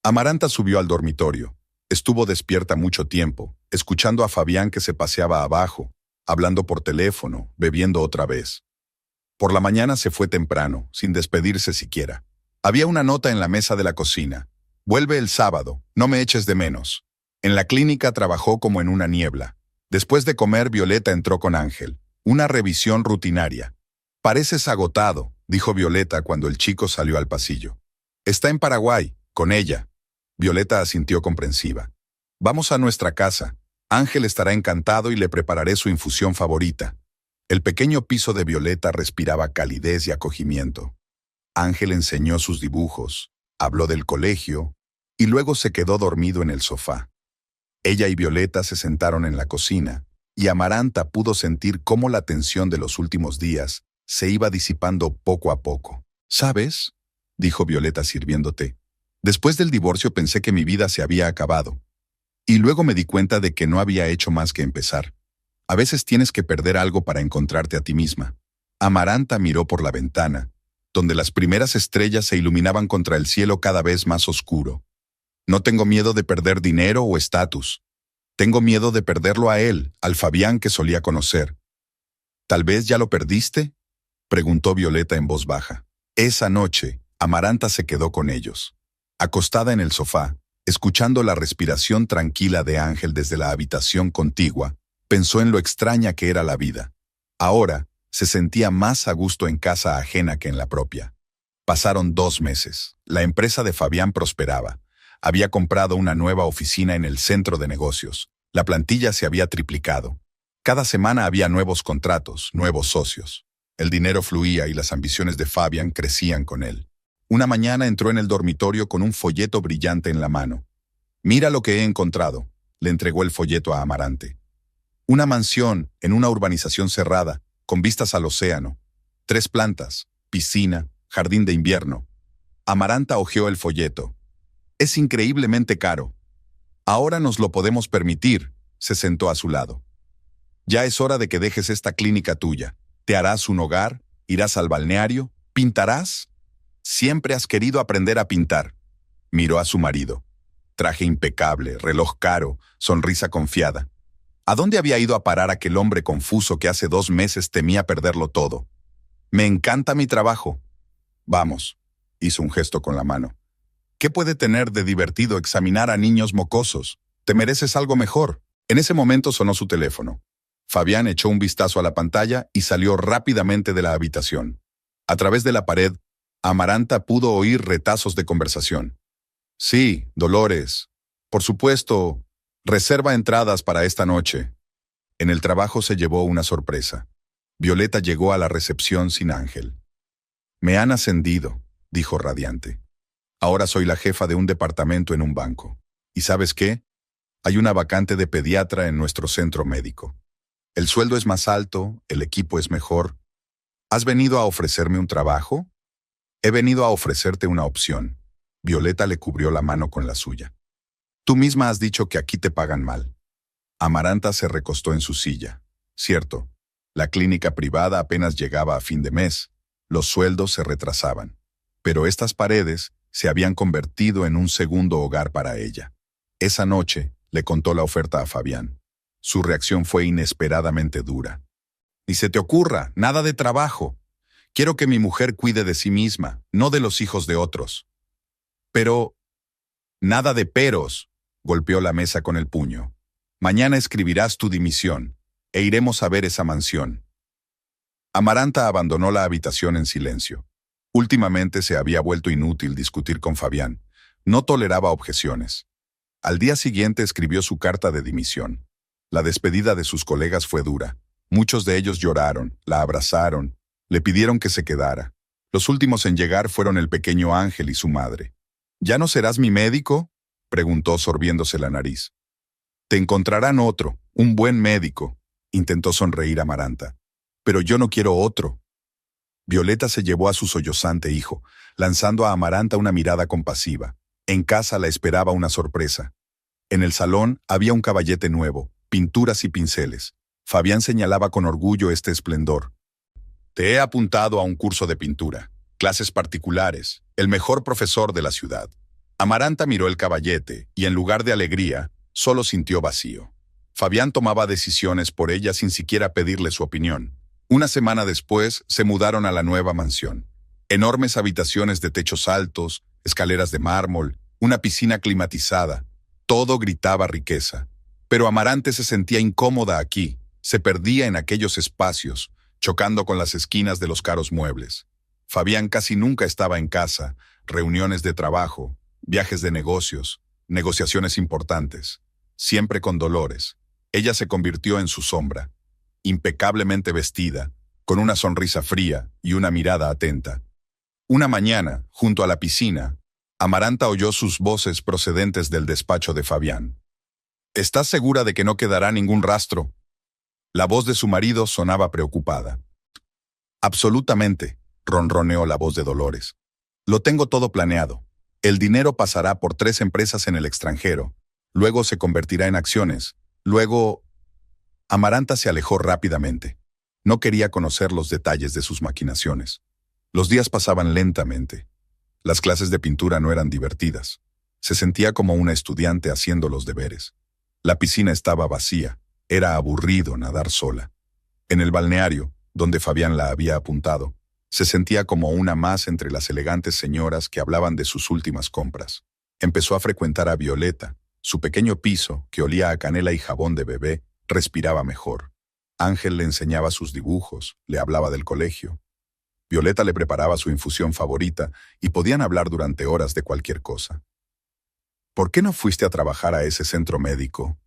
Amaranta subió al dormitorio. Estuvo despierta mucho tiempo, escuchando a Fabián que se paseaba abajo, hablando por teléfono, bebiendo otra vez. Por la mañana se fue temprano, sin despedirse siquiera. Había una nota en la mesa de la cocina. Vuelve el sábado, no me eches de menos. En la clínica trabajó como en una niebla. Después de comer, Violeta entró con Ángel. Una revisión rutinaria. Pareces agotado, dijo Violeta cuando el chico salió al pasillo. Está en Paraguay, con ella. Violeta asintió comprensiva. Vamos a nuestra casa. Ángel estará encantado y le prepararé su infusión favorita. El pequeño piso de Violeta respiraba calidez y acogimiento. Ángel enseñó sus dibujos, habló del colegio y luego se quedó dormido en el sofá. Ella y Violeta se sentaron en la cocina y Amaranta pudo sentir cómo la tensión de los últimos días se iba disipando poco a poco. ¿Sabes?, dijo Violeta sirviendo té. Después del divorcio pensé que mi vida se había acabado. Y luego me di cuenta de que no había hecho más que empezar. A veces tienes que perder algo para encontrarte a ti misma. Amaranta miró por la ventana, donde las primeras estrellas se iluminaban contra el cielo cada vez más oscuro. No tengo miedo de perder dinero o estatus. Tengo miedo de perderlo a él, al Fabián que solía conocer. ¿Tal vez ya lo perdiste?, preguntó Violeta en voz baja. Esa noche, Amaranta se quedó con ellos. Acostada en el sofá, escuchando la respiración tranquila de Ángel desde la habitación contigua, pensó en lo extraña que era la vida. Ahora, se sentía más a gusto en casa ajena que en la propia. Pasaron 2 meses. La empresa de Fabián prosperaba. Había comprado una nueva oficina en el centro de negocios. La plantilla se había triplicado. Cada semana había nuevos contratos, nuevos socios. El dinero fluía y las ambiciones de Fabián crecían con él. Una mañana entró en el dormitorio con un folleto brillante en la mano. «Mira lo que he encontrado», le entregó el folleto a Amarante. Una mansión en una urbanización cerrada, con vistas al océano. 3 plantas, piscina, jardín de invierno. Amaranta hojeó el folleto. «Es increíblemente caro. Ahora nos lo podemos permitir», se sentó a su lado. «Ya es hora de que dejes esta clínica tuya. Te harás un hogar, irás al balneario, pintarás. Siempre has querido aprender a pintar». Miró a su marido. Traje impecable, reloj caro, sonrisa confiada. ¿A dónde había ido a parar aquel hombre confuso que hace 2 meses temía perderlo todo? «Me encanta mi trabajo». «Vamos», hizo un gesto con la mano. «¿Qué puede tener de divertido examinar a niños mocosos? Te mereces algo mejor». En ese momento sonó su teléfono. Fabián echó un vistazo a la pantalla y salió rápidamente de la habitación. A través de la pared, Amaranta pudo oír retazos de conversación. «Sí, Dolores. Por supuesto, reserva entradas para esta noche». En el trabajo se llevó una sorpresa. Violeta llegó a la recepción sin Ángel. «Me han ascendido», dijo radiante. «Ahora soy la jefa de un departamento en un banco. ¿Y sabes qué? Hay una vacante de pediatra en nuestro centro médico. El sueldo es más alto, el equipo es mejor. ¿Has venido a ofrecerme un trabajo?» «He venido a ofrecerte una opción». Violeta le cubrió la mano con la suya. «Tú misma has dicho que aquí te pagan mal». Amaranta se recostó en su silla. Cierto, la clínica privada apenas llegaba a fin de mes. Los sueldos se retrasaban. Pero estas paredes se habían convertido en un segundo hogar para ella. Esa noche le contó la oferta a Fabián. Su reacción fue inesperadamente dura. «Ni se te ocurra, nada de trabajo. Quiero que mi mujer cuide de sí misma, no de los hijos de otros». «Pero...» «Nada de peros», golpeó la mesa con el puño. «Mañana escribirás tu dimisión, e iremos a ver esa mansión». Amaranta abandonó la habitación en silencio. Últimamente se había vuelto inútil discutir con Fabián. No toleraba objeciones. Al día siguiente escribió su carta de dimisión. La despedida de sus colegas fue dura. Muchos de ellos lloraron, la abrazaron, le pidieron que se quedara. Los últimos en llegar fueron el pequeño Ángel y su madre. «¿Ya no serás mi médico?», preguntó sorbiéndose la nariz. Te encontrarán otro, un buen médico, intentó sonreír Amaranta. Pero yo no quiero otro. Violeta se llevó a su sollozante hijo, lanzando a Amaranta una mirada compasiva. En casa la esperaba una sorpresa. En el salón había un caballete nuevo, pinturas y pinceles. Fabián señalaba con orgullo este esplendor. Te he apuntado a un curso de pintura, clases particulares, el mejor profesor de la ciudad. Amaranta miró el caballete y en lugar de alegría, solo sintió vacío. Fabián tomaba decisiones por ella sin siquiera pedirle su opinión. Una semana después, se mudaron a la nueva mansión. Enormes habitaciones de techos altos, escaleras de mármol, una piscina climatizada. Todo gritaba riqueza. Pero Amarante se sentía incómoda aquí, se perdía en aquellos espacios, chocando con las esquinas de los caros muebles. Fabián casi nunca estaba en casa, reuniones de trabajo, viajes de negocios, negociaciones importantes, siempre con Dolores. Ella se convirtió en su sombra, impecablemente vestida, con una sonrisa fría y una mirada atenta. Una mañana, junto a la piscina, Amaranta oyó sus voces procedentes del despacho de Fabián. ¿Estás segura de que no quedará ningún rastro? La voz de su marido sonaba preocupada. Absolutamente, ronroneó la voz de Dolores. Lo tengo todo planeado. El dinero pasará por 3 empresas en el extranjero. Luego se convertirá en acciones. Luego... Amaranta se alejó rápidamente. No quería conocer los detalles de sus maquinaciones. Los días pasaban lentamente. Las clases de pintura no eran divertidas. Se sentía como una estudiante haciendo los deberes. La piscina estaba vacía. Era aburrido nadar sola. En el balneario, donde Fabián la había apuntado, se sentía como una más entre las elegantes señoras que hablaban de sus últimas compras. Empezó a frecuentar a Violeta. Su pequeño piso, que olía a canela y jabón de bebé, respiraba mejor. Ángel le enseñaba sus dibujos, le hablaba del colegio. Violeta le preparaba su infusión favorita y podían hablar durante horas de cualquier cosa. ¿Por qué no fuiste a trabajar a ese centro médico?,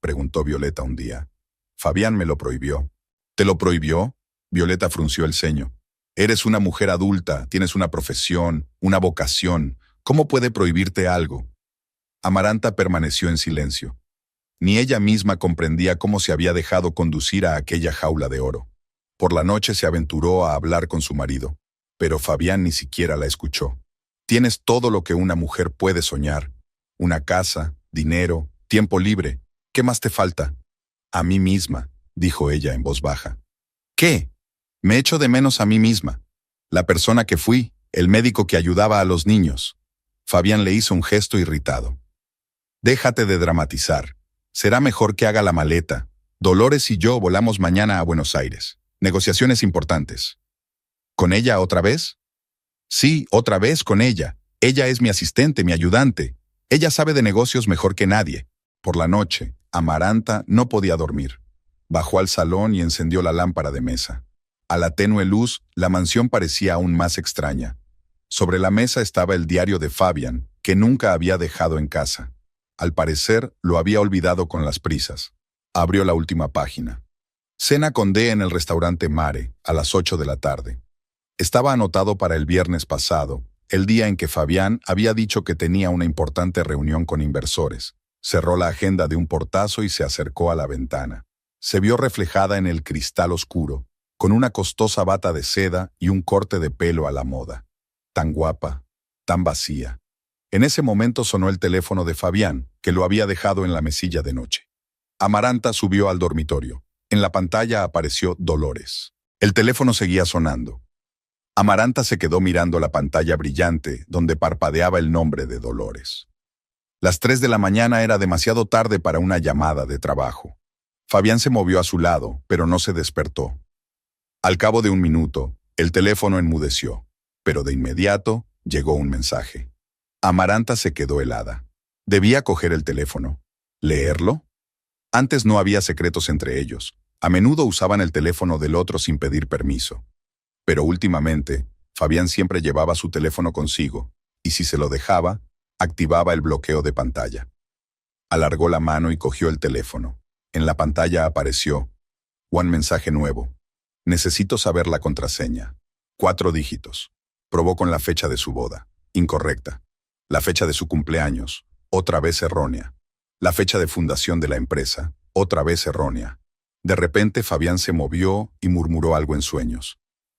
preguntó Violeta un día. Fabián me lo prohibió. ¿Te lo prohibió? Violeta frunció el ceño. Eres una mujer adulta, tienes una profesión, una vocación. ¿Cómo puede prohibirte algo? Amaranta permaneció en silencio. Ni ella misma comprendía cómo se había dejado conducir a aquella jaula de oro. Por la noche se aventuró a hablar con su marido, pero Fabián ni siquiera la escuchó. Tienes todo lo que una mujer puede soñar. Una casa, dinero, tiempo libre. ¿Qué más te falta? A mí misma, dijo ella en voz baja. ¿Qué? Me echo de menos a mí misma. La persona que fui, el médico que ayudaba a los niños. Fabián le hizo un gesto irritado. Déjate de dramatizar. Será mejor que haga la maleta. Dolores y yo volamos mañana a Buenos Aires. Negociaciones importantes. ¿Con ella otra vez? Sí, otra vez con ella. Ella es mi asistente, mi ayudante. Ella sabe de negocios mejor que nadie. Por la noche, Amaranta no podía dormir. Bajó al salón y encendió la lámpara de mesa. A la tenue luz, la mansión parecía aún más extraña. Sobre la mesa estaba el diario de Fabián, que nunca había dejado en casa. Al parecer, lo había olvidado con las prisas. Abrió la última página. Cena con D en el restaurante Mare, a las 8 de la tarde. Estaba anotado para el viernes pasado, el día en que Fabián había dicho que tenía una importante reunión con inversores. Cerró la agenda de un portazo y se acercó a la ventana. Se vio reflejada en el cristal oscuro, con una costosa bata de seda y un corte de pelo a la moda. Tan guapa, tan vacía. En ese momento sonó el teléfono de Fabián, que lo había dejado en la mesilla de noche. Amaranta subió al dormitorio. En la pantalla apareció Dolores. El teléfono seguía sonando. Amaranta se quedó mirando la pantalla brillante, donde parpadeaba el nombre de Dolores. Las 3 de la mañana era demasiado tarde para una llamada de trabajo. Fabián se movió a su lado, pero no se despertó. Al cabo de un minuto, el teléfono enmudeció, pero de inmediato llegó un mensaje. Amaranta se quedó helada. Debía coger el teléfono. ¿Leerlo? Antes no había secretos entre ellos. A menudo usaban el teléfono del otro sin pedir permiso. Pero últimamente, Fabián siempre llevaba su teléfono consigo, y si se lo dejaba, activaba el bloqueo de pantalla. Alargó la mano y cogió el teléfono. En la pantalla apareció un mensaje nuevo. Necesito saber la contraseña. 4 dígitos. Probó con la fecha de su boda. Incorrecta. La fecha de su cumpleaños. otra vez errónea. La fecha de fundación de la empresa, otra vez errónea. De repente Fabián se movió y murmuró algo en sueños.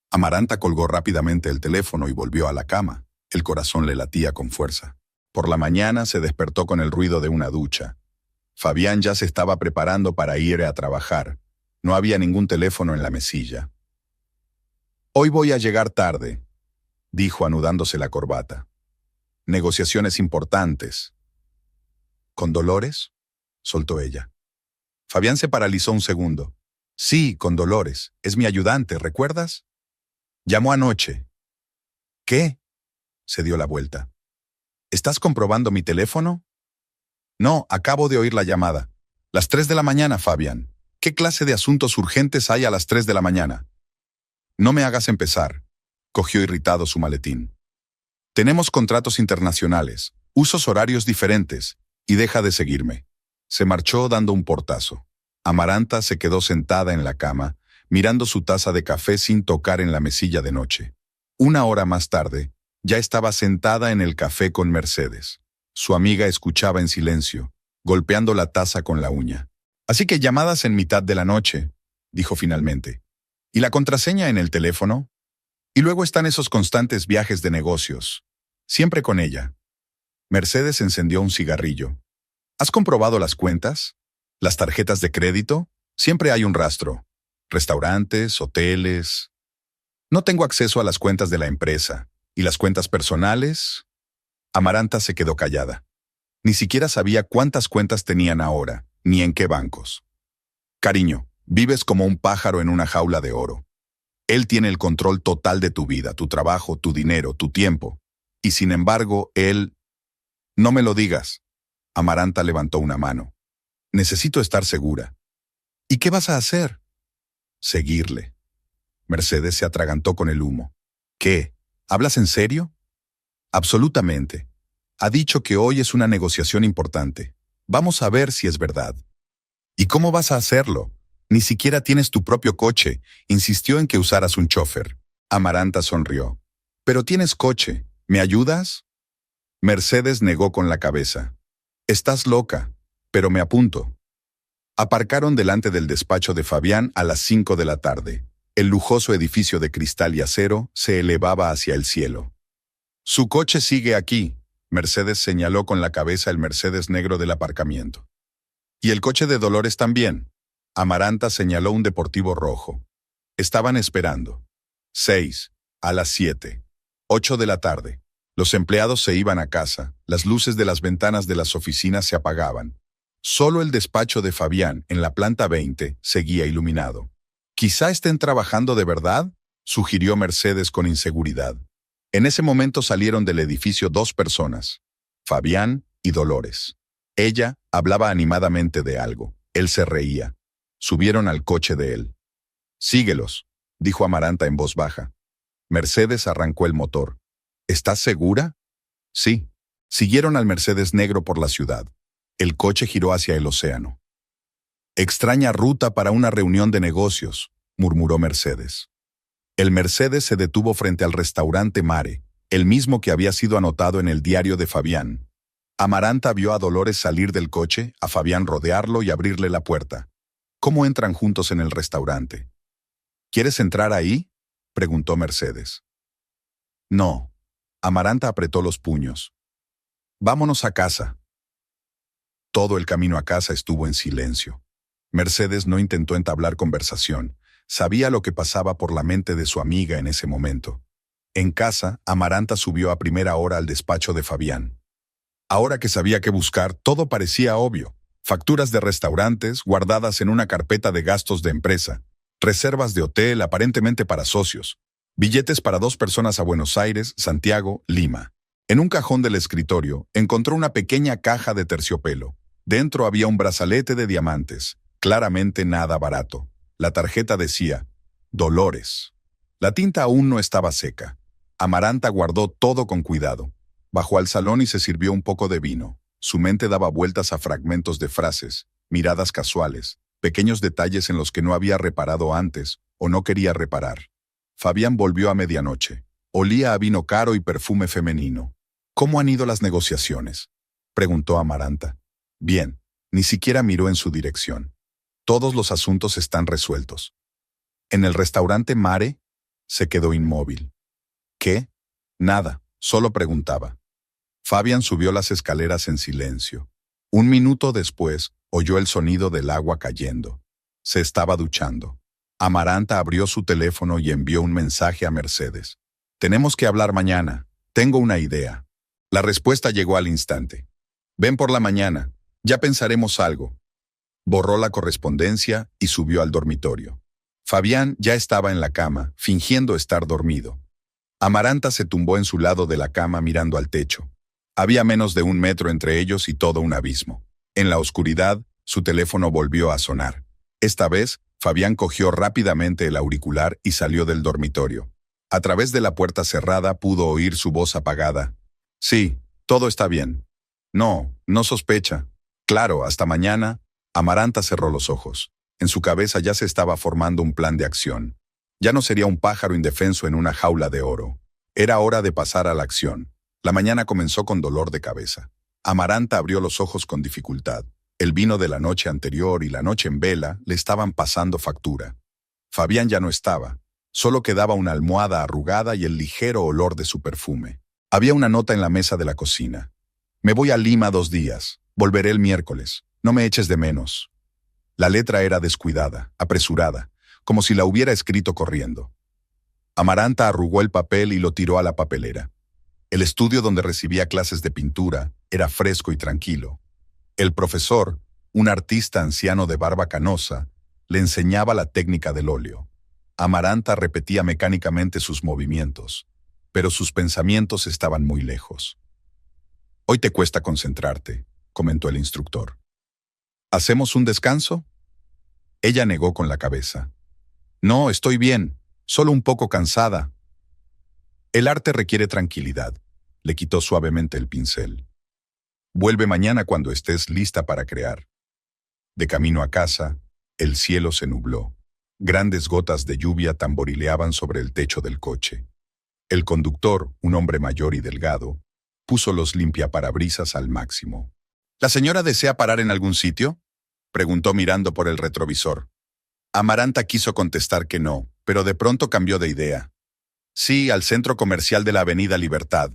Amaranta colgó rápidamente el teléfono y volvió a la cama. El corazón le latía con fuerza. Por la mañana se despertó con el ruido de una ducha. Fabián ya se estaba preparando para ir a trabajar. No había ningún teléfono en la mesilla. «Hoy voy a llegar tarde», dijo anudándose la corbata. «Negociaciones importantes». «¿Con Dolores?», soltó ella. Fabián se paralizó un segundo. «Sí, con Dolores. Es mi ayudante, ¿recuerdas? Llamó anoche». «¿Qué?», se dio la vuelta. «¿Estás comprobando mi teléfono?». «No, acabo de oír la llamada. Las 3 de la mañana, Fabián. ¿Qué clase de asuntos urgentes hay a las 3 de la mañana?» «No me hagas empezar», cogió irritado su maletín. «Tenemos contratos internacionales, usos horarios diferentes, y deja de seguirme». Se marchó dando un portazo. Amaranta se quedó sentada en la cama, mirando su taza de café sin tocar en la mesilla de noche. Una hora más tarde, ya estaba sentada en el café con Mercedes. Su amiga escuchaba en silencio, golpeando la taza con la uña. «Así que llamadas en mitad de la noche», dijo finalmente. «¿Y la contraseña en el teléfono? Y luego están esos constantes viajes de negocios. Siempre con ella». Mercedes encendió un cigarrillo. «¿Has comprobado las cuentas? ¿Las tarjetas de crédito? Siempre hay un rastro. Restaurantes, hoteles...». «No tengo acceso a las cuentas de la empresa. ¿Y las cuentas personales?». Amaranta se quedó callada. Ni siquiera sabía cuántas cuentas tenían ahora, ni en qué bancos. «Cariño, vives como un pájaro en una jaula de oro. Él tiene el control total de tu vida, tu trabajo, tu dinero, tu tiempo. Y sin embargo, él...». «No me lo digas». Amaranta levantó una mano. «Necesito estar segura». «¿Y qué vas a hacer?». «Seguirle». Mercedes se atragantó con el humo. «¿Qué? ¿Hablas en serio?». «Absolutamente. Ha dicho que hoy es una negociación importante. Vamos a ver si es verdad». «¿Y cómo vas a hacerlo? Ni siquiera tienes tu propio coche», insistió en que usaras un chofer. Amaranta sonrió. «Pero tienes coche. ¿Me ayudas?». Mercedes negó con la cabeza. «Estás loca, pero me apunto». Aparcaron delante del despacho de Fabián a las 5 de la tarde. El lujoso edificio de cristal y acero se elevaba hacia el cielo. «Su coche sigue aquí», Mercedes señaló con la cabeza el Mercedes negro del aparcamiento. «Y el coche de Dolores también». Amaranta señaló un deportivo rojo. Estaban esperando. 6, a las 7, 8 de la tarde. Los empleados se iban a casa, las luces de las ventanas de las oficinas se apagaban. Solo el despacho de Fabián, en la planta 20, seguía iluminado. «¿Quizá estén trabajando de verdad?», sugirió Mercedes con inseguridad. En ese momento salieron del edificio 2 personas, Fabián y Dolores. Ella hablaba animadamente de algo. Él se reía. Subieron al coche de él. «Síguelos», dijo Amaranta en voz baja. Mercedes arrancó el motor. «¿Estás segura?». «Sí». Siguieron al Mercedes negro por la ciudad. El coche giró hacia el océano. «Extraña ruta para una reunión de negocios», murmuró Mercedes. El Mercedes se detuvo frente al restaurante Mare, el mismo que había sido anotado en el diario de Fabián. Amaranta vio a Dolores salir del coche, a Fabián rodearlo y abrirle la puerta. ¿Cómo entran juntos en el restaurante? «¿Quieres entrar ahí?», preguntó Mercedes. «No». Amaranta apretó los puños. «Vámonos a casa». Todo el camino a casa estuvo en silencio. Mercedes no intentó entablar conversación. Sabía lo que pasaba por la mente de su amiga en ese momento. En casa, Amaranta subió a primera hora al despacho de Fabián. Ahora que sabía qué buscar, todo parecía obvio. Facturas de restaurantes guardadas en una carpeta de gastos de empresa, reservas de hotel aparentemente para socios, billetes para 2 personas a Buenos Aires, Santiago, Lima. En un cajón del escritorio encontró una pequeña caja de terciopelo. Dentro había un brazalete de diamantes, claramente nada barato. La tarjeta decía, Dolores. La tinta aún no estaba seca. Amaranta guardó todo con cuidado. Bajó al salón y se sirvió un poco de vino. Su mente daba vueltas a fragmentos de frases, miradas casuales, pequeños detalles en los que no había reparado antes o no quería reparar. Fabián volvió a medianoche. Olía a vino caro y perfume femenino. ¿Cómo han ido las negociaciones? preguntó Amaranta. Bien, ni siquiera miró en su dirección. Todos los asuntos están resueltos. En el restaurante Mare, se quedó inmóvil. ¿Qué? Nada, solo preguntaba. Fabián subió las escaleras en silencio. Un minuto después, oyó el sonido del agua cayendo. Se estaba duchando. Amaranta abrió su teléfono y envió un mensaje a Mercedes. Tenemos que hablar mañana. Tengo una idea. La respuesta llegó al instante. Ven por la mañana. Ya pensaremos algo. Borró la correspondencia y subió al dormitorio. Fabián ya estaba en la cama, fingiendo estar dormido. Amaranta se tumbó en su lado de la cama mirando al techo. Había menos de 1 metro entre ellos y todo un abismo. En la oscuridad, su teléfono volvió a sonar. Esta vez, Fabián cogió rápidamente el auricular y salió del dormitorio. A través de la puerta cerrada pudo oír su voz apagada. Sí, todo está bien. No, no sospecha. Claro, hasta mañana. Amaranta cerró los ojos. En su cabeza ya se estaba formando un plan de acción. Ya no sería un pájaro indefenso en una jaula de oro. Era hora de pasar a la acción. La mañana comenzó con dolor de cabeza. Amaranta abrió los ojos con dificultad. El vino de la noche anterior y la noche en vela le estaban pasando factura. Fabián ya no estaba. Solo quedaba una almohada arrugada y el ligero olor de su perfume. Había una nota en la mesa de la cocina. Me voy a Lima 2 días. Volveré el miércoles. No me eches de menos. La letra era descuidada, apresurada, como si la hubiera escrito corriendo. Amaranta arrugó el papel y lo tiró a la papelera. El estudio donde recibía clases de pintura era fresco y tranquilo. El profesor, un artista anciano de barba canosa, le enseñaba la técnica del óleo. Amaranta repetía mecánicamente sus movimientos, pero sus pensamientos estaban muy lejos. Hoy te cuesta concentrarte, comentó el instructor. ¿Hacemos un descanso? Ella negó con la cabeza. No, estoy bien, solo un poco cansada. El arte requiere tranquilidad. Le quitó suavemente el pincel. Vuelve mañana cuando estés lista para crear. De camino a casa, el cielo se nubló. Grandes gotas de lluvia tamborileaban sobre el techo del coche. El conductor, un hombre mayor y delgado, puso los limpiaparabrisas al máximo. ¿La señora desea parar en algún sitio?, preguntó mirando por el retrovisor. Amaranta quiso contestar que no, pero de pronto cambió de idea. Sí, al centro comercial de la Avenida Libertad.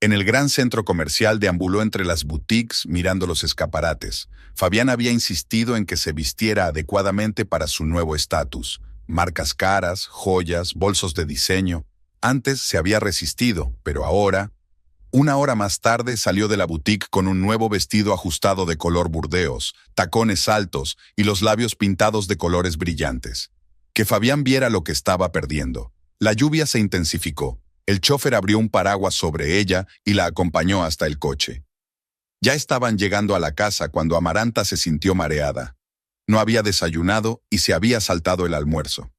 En el gran centro comercial deambuló entre las boutiques mirando los escaparates. Fabián había insistido en que se vistiera adecuadamente para su nuevo estatus. Marcas caras, joyas, bolsos de diseño. Antes se había resistido, pero ahora... 1 hora más tarde salió de la boutique con un nuevo vestido ajustado de color burdeos, tacones altos y los labios pintados de colores brillantes. Que Fabián viera lo que estaba perdiendo. La lluvia se intensificó. El chófer abrió un paraguas sobre ella y la acompañó hasta el coche. Ya estaban llegando a la casa cuando Amaranta se sintió mareada. No había desayunado y se había saltado el almuerzo.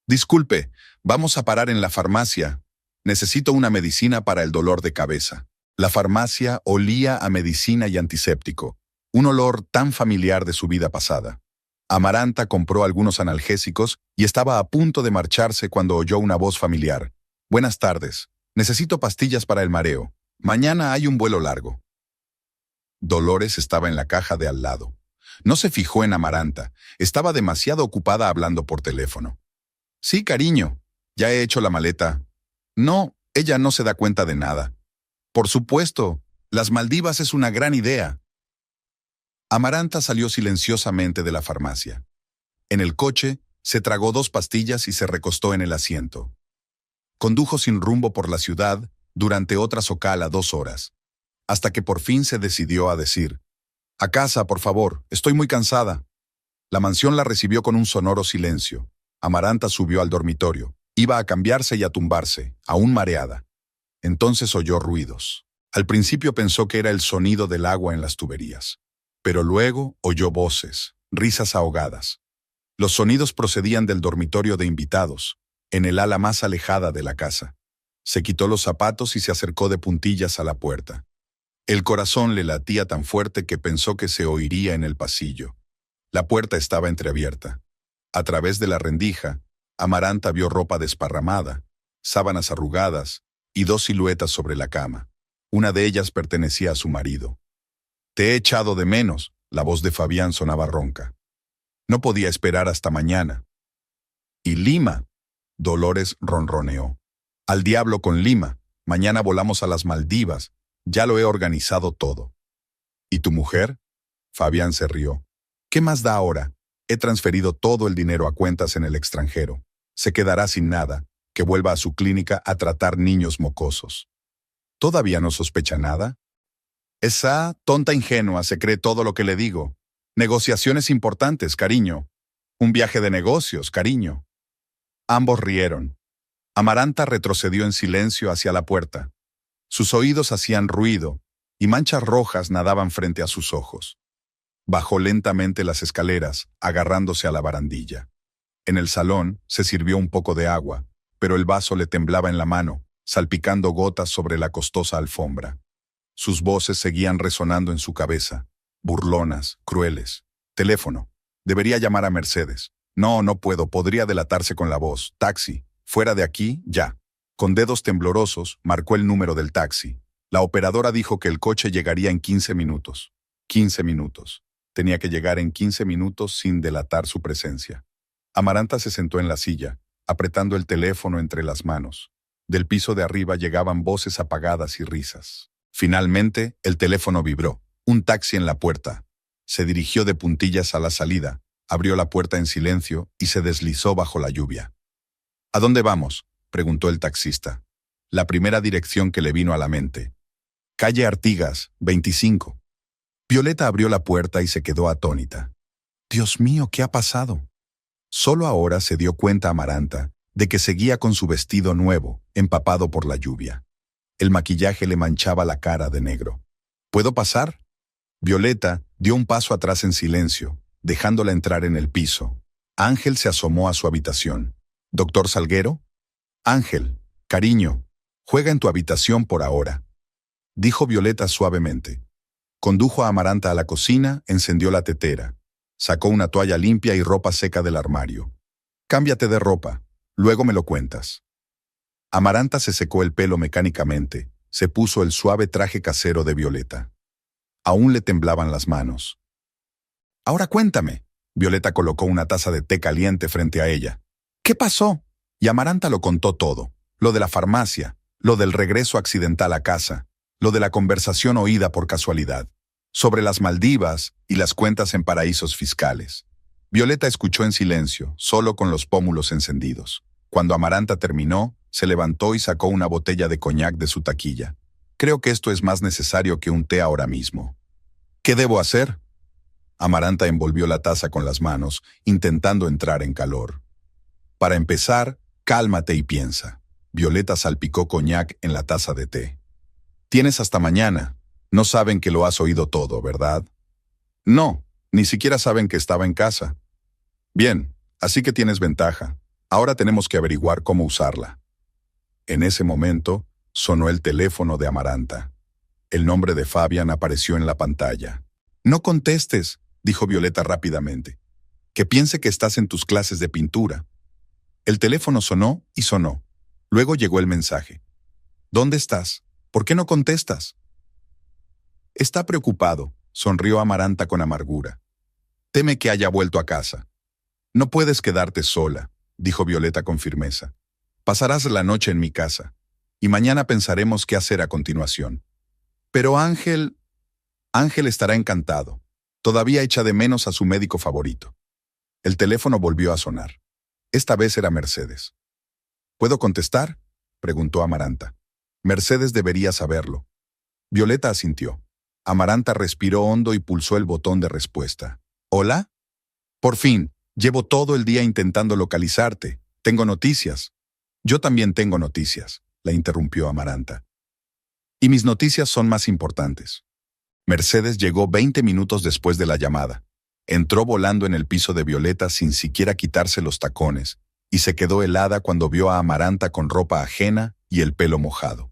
Disculpe, vamos a parar en la farmacia. Necesito una medicina para el dolor de cabeza. La farmacia olía a medicina y antiséptico, un olor tan familiar de su vida pasada. Amaranta compró algunos analgésicos y estaba a punto de marcharse cuando oyó una voz familiar. Buenas tardes. Necesito pastillas para el mareo. Mañana hay un vuelo largo. Dolores estaba en la caja de al lado. No se fijó en Amaranta. Estaba demasiado ocupada hablando por teléfono. Sí, cariño. Ya he hecho la maleta. No, ella no se da cuenta de nada. Por supuesto, las Maldivas es una gran idea. Amaranta salió silenciosamente de la farmacia. En el coche, se tragó 2 pastillas y se recostó en el asiento. Condujo sin rumbo por la ciudad durante otra socala 2 horas, hasta que por fin se decidió a decir: «A casa, por favor, estoy muy cansada». La mansión la recibió con un sonoro silencio. Amaranta subió al dormitorio. Iba a cambiarse y a tumbarse, aún mareada. Entonces oyó ruidos. Al principio pensó que era el sonido del agua en las tuberías. Pero luego oyó voces, risas ahogadas. Los sonidos procedían del dormitorio de invitados, en el ala más alejada de la casa. Se quitó los zapatos y se acercó de puntillas a la puerta. El corazón le latía tan fuerte que pensó que se oiría en el pasillo. La puerta estaba entreabierta. A través de la rendija, Amaranta vio ropa desparramada, sábanas arrugadas y 2 siluetas sobre la cama. Una de ellas pertenecía a su marido. Te he echado de menos. La voz de Fabián sonaba ronca. No podía esperar hasta mañana. ¿Y Lima? Dolores ronroneó. Al diablo con Lima. Mañana volamos a las Maldivas. Ya lo he organizado todo. ¿Y tu mujer? Fabián se rió. ¿Qué más da ahora? He transferido todo el dinero a cuentas en el extranjero. Se quedará sin nada. Que vuelva a su clínica a tratar niños mocosos. ¿Todavía no sospecha nada? Esa tonta ingenua se cree todo lo que le digo. Negociaciones importantes, cariño. Un viaje de negocios, cariño. Ambos rieron. Amaranta retrocedió en silencio hacia la puerta. Sus oídos hacían ruido y manchas rojas nadaban frente a sus ojos. Bajó lentamente las escaleras, agarrándose a la barandilla. En el salón se sirvió un poco de agua, pero el vaso le temblaba en la mano, salpicando gotas sobre la costosa alfombra. Sus voces seguían resonando en su cabeza, burlonas, crueles. Teléfono. Debería llamar a Mercedes. No, no puedo, podría delatarse con la voz. Taxi. Fuera de aquí, ya. Con dedos temblorosos, marcó el número del taxi. La operadora dijo que el coche llegaría en 15 minutos. 15 minutos. Tenía que llegar en 15 minutos sin delatar su presencia. Amaranta se sentó en la silla, apretando el teléfono entre las manos. Del piso de arriba llegaban voces apagadas y risas. Finalmente, el teléfono vibró. Un taxi en la puerta. Se dirigió de puntillas a la salida, abrió la puerta en silencio y se deslizó bajo la lluvia. ¿A dónde vamos?, preguntó el taxista. La primera dirección que le vino a la mente. Calle Artigas, 25. Violeta abrió la puerta y se quedó atónita. Dios mío, ¿qué ha pasado? Solo ahora se dio cuenta Amaranta de que seguía con su vestido nuevo, empapado por la lluvia. El maquillaje le manchaba la cara de negro. ¿Puedo pasar? Violeta dio un paso atrás en silencio, dejándola entrar en el piso. Ángel se asomó a su habitación. ¿Doctor Salguero? Ángel, cariño, juega en tu habitación por ahora, dijo Violeta suavemente. Condujo a Amaranta a la cocina, encendió la tetera. Sacó una toalla limpia y ropa seca del armario. Cámbiate de ropa, luego me lo cuentas. Amaranta se secó el pelo mecánicamente, se puso el suave traje casero de Violeta. Aún le temblaban las manos. Ahora cuéntame. Violeta colocó una taza de té caliente frente a ella. ¿Qué pasó? Y Amaranta lo contó todo. Lo de la farmacia, lo del regreso accidental a casa, lo de la conversación oída por casualidad, sobre las Maldivas y las cuentas en paraísos fiscales. Violeta escuchó en silencio, solo con los pómulos encendidos. Cuando Amaranta terminó, se levantó y sacó una botella de coñac de su taquilla. Creo que esto es más necesario que un té ahora mismo. ¿Qué debo hacer? Amaranta envolvió la taza con las manos, intentando entrar en calor. Para empezar, cálmate y piensa. Violeta salpicó coñac en la taza de té. Tienes hasta mañana. No saben que lo has oído todo, ¿verdad? No, ni siquiera saben que estaba en casa. Bien, así que tienes ventaja. Ahora tenemos que averiguar cómo usarla. En ese momento, sonó el teléfono de Amaranta. El nombre de Fabián apareció en la pantalla. No contestes, dijo Violeta rápidamente. Que piense que estás en tus clases de pintura. El teléfono sonó y sonó. Luego llegó el mensaje. ¿Dónde estás? ¿Por qué no contestas? Está preocupado, sonrió Amaranta con amargura. Teme que haya vuelto a casa. No puedes quedarte sola, dijo Violeta con firmeza. Pasarás la noche en mi casa, y mañana pensaremos qué hacer a continuación. Pero Ángel estará encantado. Todavía echa de menos a su médico favorito. El teléfono volvió a sonar. Esta vez era Mercedes. ¿Puedo contestar?, preguntó Amaranta. Mercedes debería saberlo. Violeta asintió. Amaranta respiró hondo y pulsó el botón de respuesta. ¿Hola? Por fin, llevo todo el día intentando localizarte. Tengo noticias. Yo también tengo noticias, la interrumpió Amaranta. Y mis noticias son más importantes. Mercedes llegó 20 minutos después de la llamada. Entró volando en el piso de Violeta sin siquiera quitarse los tacones, y se quedó helada cuando vio a Amaranta con ropa ajena y el pelo mojado.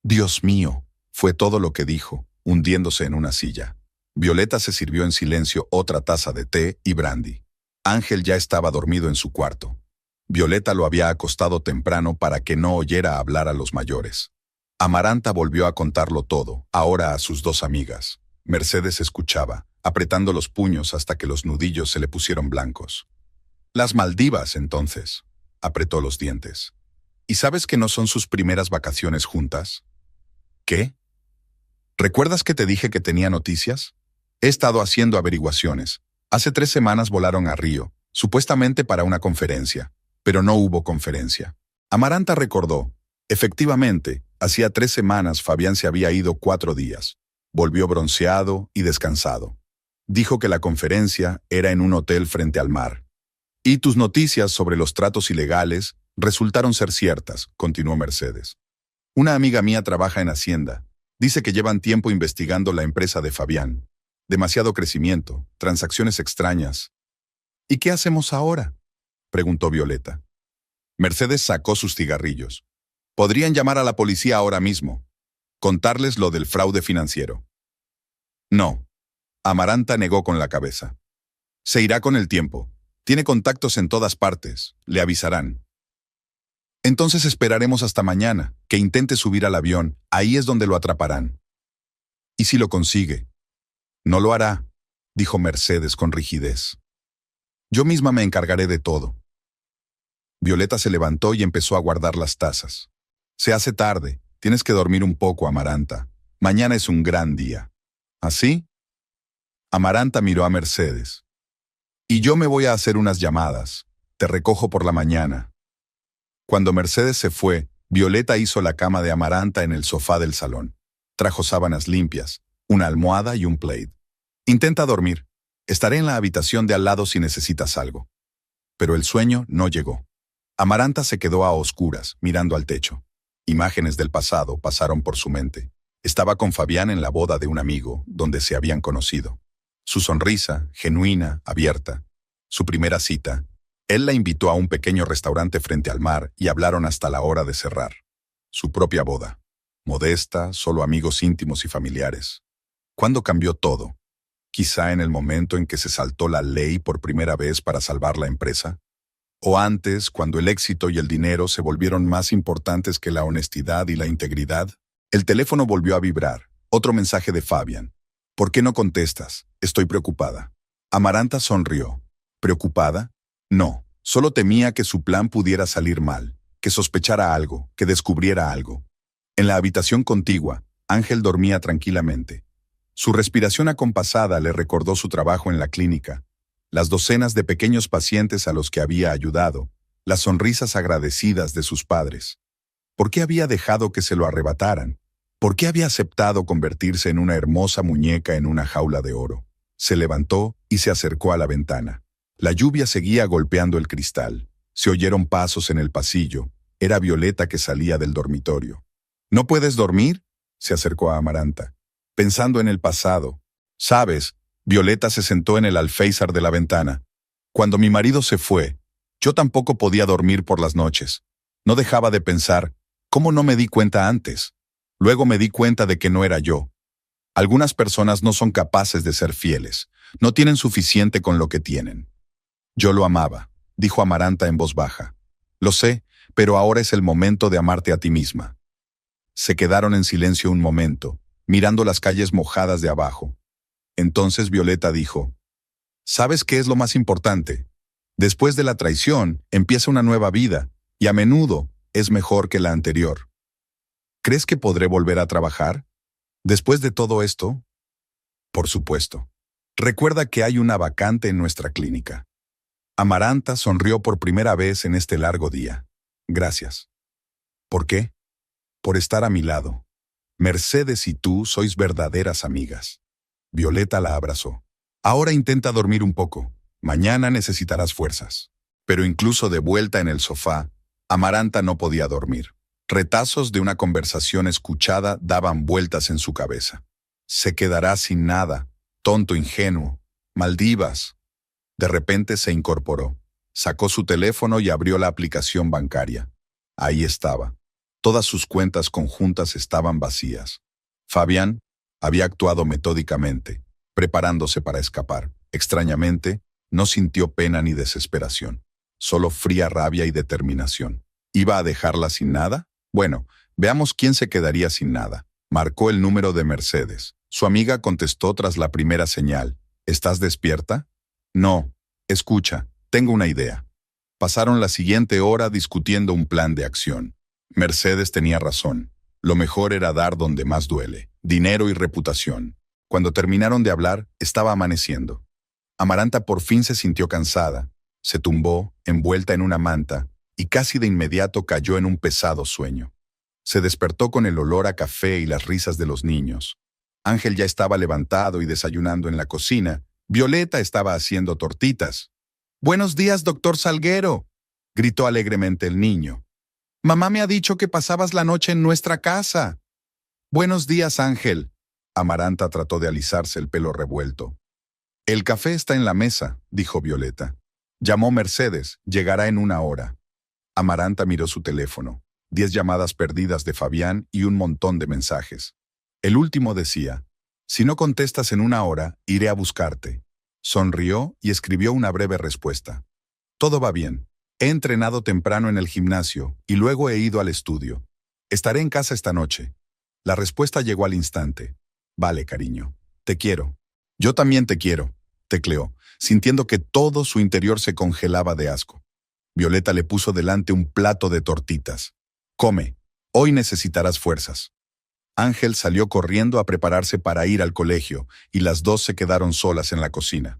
Dios mío, fue todo lo que dijo, hundiéndose en una silla. Violeta se sirvió en silencio otra taza de té y brandy. Ángel ya estaba dormido en su cuarto. Violeta lo había acostado temprano para que no oyera hablar a los mayores. Amaranta volvió a contarlo todo, ahora a sus dos amigas. Mercedes escuchaba, apretando los puños hasta que los nudillos se le pusieron blancos. Las Maldivas, entonces. Apretó los dientes. ¿Y sabes que no son sus primeras vacaciones juntas? ¿Qué? ¿Recuerdas que te dije que tenía noticias? He estado haciendo averiguaciones. Hace 3 semanas volaron a Río, supuestamente para una conferencia, pero no hubo conferencia. Amaranta recordó. Efectivamente, hacía 3 semanas Fabián se había ido 4 días. Volvió bronceado y descansado. Dijo que la conferencia era en un hotel frente al mar. Y tus noticias sobre los tratos ilegales resultaron ser ciertas, continuó Mercedes. Una amiga mía trabaja en Hacienda. Dice que llevan tiempo investigando la empresa de Fabián. Demasiado crecimiento, transacciones extrañas. ¿Y qué hacemos ahora?, preguntó Violeta. Mercedes sacó sus cigarrillos. Podrían llamar a la policía ahora mismo. Contarles lo del fraude financiero. No. Amaranta negó con la cabeza. Se irá con el tiempo. Tiene contactos en todas partes. Le avisarán. Entonces esperaremos hasta mañana, que intente subir al avión. Ahí es donde lo atraparán. ¿Y si lo consigue? No lo hará, dijo Mercedes con rigidez. Yo misma me encargaré de todo. Violeta se levantó y empezó a guardar las tazas. Se hace tarde. Tienes que dormir un poco, Amaranta. Mañana es un gran día. ¿Así? Amaranta miró a Mercedes. Y yo me voy a hacer unas llamadas. Te recojo por la mañana. Cuando Mercedes se fue, Violeta hizo la cama de Amaranta en el sofá del salón. Trajo sábanas limpias, una almohada y un plate. Intenta dormir. Estaré en la habitación de al lado si necesitas algo. Pero el sueño no llegó. Amaranta se quedó a oscuras, mirando al techo. Imágenes del pasado pasaron por su mente. Estaba con Fabián en la boda de un amigo, donde se habían conocido. Su sonrisa, genuina, abierta. Su primera cita. Él la invitó a un pequeño restaurante frente al mar y hablaron hasta la hora de cerrar. Su propia boda. Modesta, solo amigos íntimos y familiares. ¿Cuándo cambió todo? Quizá en el momento en que se saltó la ley por primera vez para salvar la empresa. O antes, cuando el éxito y el dinero se volvieron más importantes que la honestidad y la integridad. El teléfono volvió a vibrar. Otro mensaje de Fabián. ¿Por qué no contestas? Estoy preocupada. Amaranta sonrió. ¿Preocupada? No, solo temía que su plan pudiera salir mal, que sospechara algo, que descubriera algo. En la habitación contigua, Ángel dormía tranquilamente. Su respiración acompasada le recordó su trabajo en la clínica, las docenas de pequeños pacientes a los que había ayudado, las sonrisas agradecidas de sus padres. ¿Por qué había dejado que se lo arrebataran? ¿Por qué había aceptado convertirse en una hermosa muñeca en una jaula de oro? Se levantó y se acercó a la ventana. La lluvia seguía golpeando el cristal. Se oyeron pasos en el pasillo. Era Violeta que salía del dormitorio. ¿No puedes dormir?, se acercó a Amaranta. Pensando en el pasado. ¿Sabes? Violeta se sentó en el alféizar de la ventana. Cuando mi marido se fue, yo tampoco podía dormir por las noches. No dejaba de pensar, ¿cómo no me di cuenta antes? Luego me di cuenta de que no era yo. Algunas personas no son capaces de ser fieles. No tienen suficiente con lo que tienen. Yo lo amaba, dijo Amaranta en voz baja. Lo sé, pero ahora es el momento de amarte a ti misma. Se quedaron en silencio un momento, mirando las calles mojadas de abajo. Entonces Violeta dijo, ¿sabes qué es lo más importante? Después de la traición, empieza una nueva vida, y a menudo es mejor que la anterior. ¿Crees que podré volver a trabajar? ¿Después de todo esto? Por supuesto. Recuerda que hay una vacante en nuestra clínica. Amaranta sonrió por primera vez en este largo día. Gracias. ¿Por qué? Por estar a mi lado. Mercedes y tú sois verdaderas amigas. Violeta la abrazó. Ahora intenta dormir un poco. Mañana necesitarás fuerzas. Pero incluso de vuelta en el sofá, Amaranta no podía dormir. Retazos de una conversación escuchada daban vueltas en su cabeza. Se quedará sin nada, tonto ingenuo. Maldivas. De repente se incorporó. Sacó su teléfono y abrió la aplicación bancaria. Ahí estaba. Todas sus cuentas conjuntas estaban vacías. Fabián había actuado metódicamente, preparándose para escapar. Extrañamente, no sintió pena ni desesperación, solo fría rabia y determinación. ¿Iba a dejarla sin nada? Bueno, veamos quién se quedaría sin nada. Marcó el número de Mercedes. Su amiga contestó tras la primera señal. ¿Estás despierta? No. Escucha, tengo una idea. Pasaron la siguiente hora discutiendo un plan de acción. Mercedes tenía razón. Lo mejor era dar donde más duele, dinero y reputación. Cuando terminaron de hablar, estaba amaneciendo. Amaranta por fin se sintió cansada. Se tumbó, envuelta en una manta, y casi de inmediato cayó en un pesado sueño. Se despertó con el olor a café y las risas de los niños. Ángel ya estaba levantado y desayunando en la cocina. Violeta estaba haciendo tortitas. «Buenos días, doctor Salguero», gritó alegremente el niño. «Mamá me ha dicho que pasabas la noche en nuestra casa». «Buenos días, Ángel». Amaranta trató de alisarse el pelo revuelto. «El café está en la mesa», dijo Violeta. Llamó Mercedes, llegará en 1 hora. Amaranta miró su teléfono. 10 llamadas perdidas de Fabián y un montón de mensajes. El último decía: «Si no contestas en 1 hora, iré a buscarte». Sonrió y escribió una breve respuesta. «Todo va bien. He entrenado temprano en el gimnasio y luego he ido al estudio. Estaré en casa esta noche». La respuesta llegó al instante. «Vale, cariño. Te quiero». «Yo también te quiero», tecleó, sintiendo que todo su interior se congelaba de asco. Violeta le puso delante un plato de tortitas. «Come. Hoy necesitarás fuerzas». Ángel salió corriendo a prepararse para ir al colegio y las dos se quedaron solas en la cocina.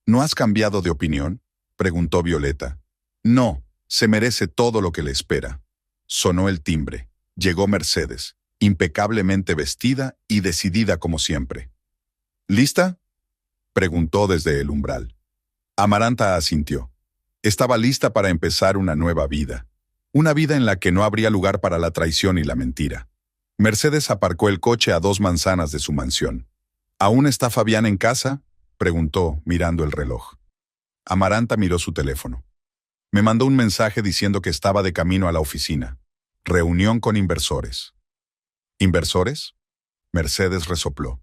«¿No has cambiado de opinión?», preguntó Violeta. «No, se merece todo lo que le espera». Sonó el timbre. Llegó Mercedes, impecablemente vestida y decidida como siempre. «¿Lista?», preguntó desde el umbral. Amaranta asintió. Estaba lista para empezar una nueva vida. Una vida en la que no habría lugar para la traición y la mentira. Mercedes aparcó el coche a 2 manzanas de su mansión. «¿Aún está Fabián en casa?», preguntó, mirando el reloj. Amaranta miró su teléfono. «Me mandó un mensaje diciendo que estaba de camino a la oficina. Reunión con inversores». «¿Inversores?», Mercedes resopló.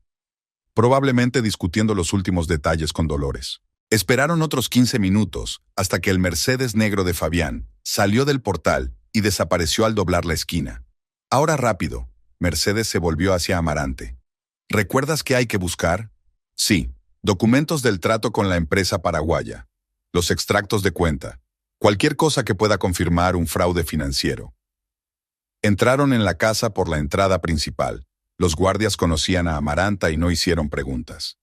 Probablemente discutiendo los últimos detalles con Dolores. Esperaron otros 15 minutos hasta que el Mercedes negro de Fabián salió del portal y desapareció al doblar la esquina. «Ahora rápido». Mercedes se volvió hacia Amarante. «¿Recuerdas qué hay que buscar?». «Sí, documentos del trato con la empresa paraguaya, los extractos de cuenta, cualquier cosa que pueda confirmar un fraude financiero». Entraron en la casa por la entrada principal. Los guardias conocían a Amaranta y no hicieron preguntas.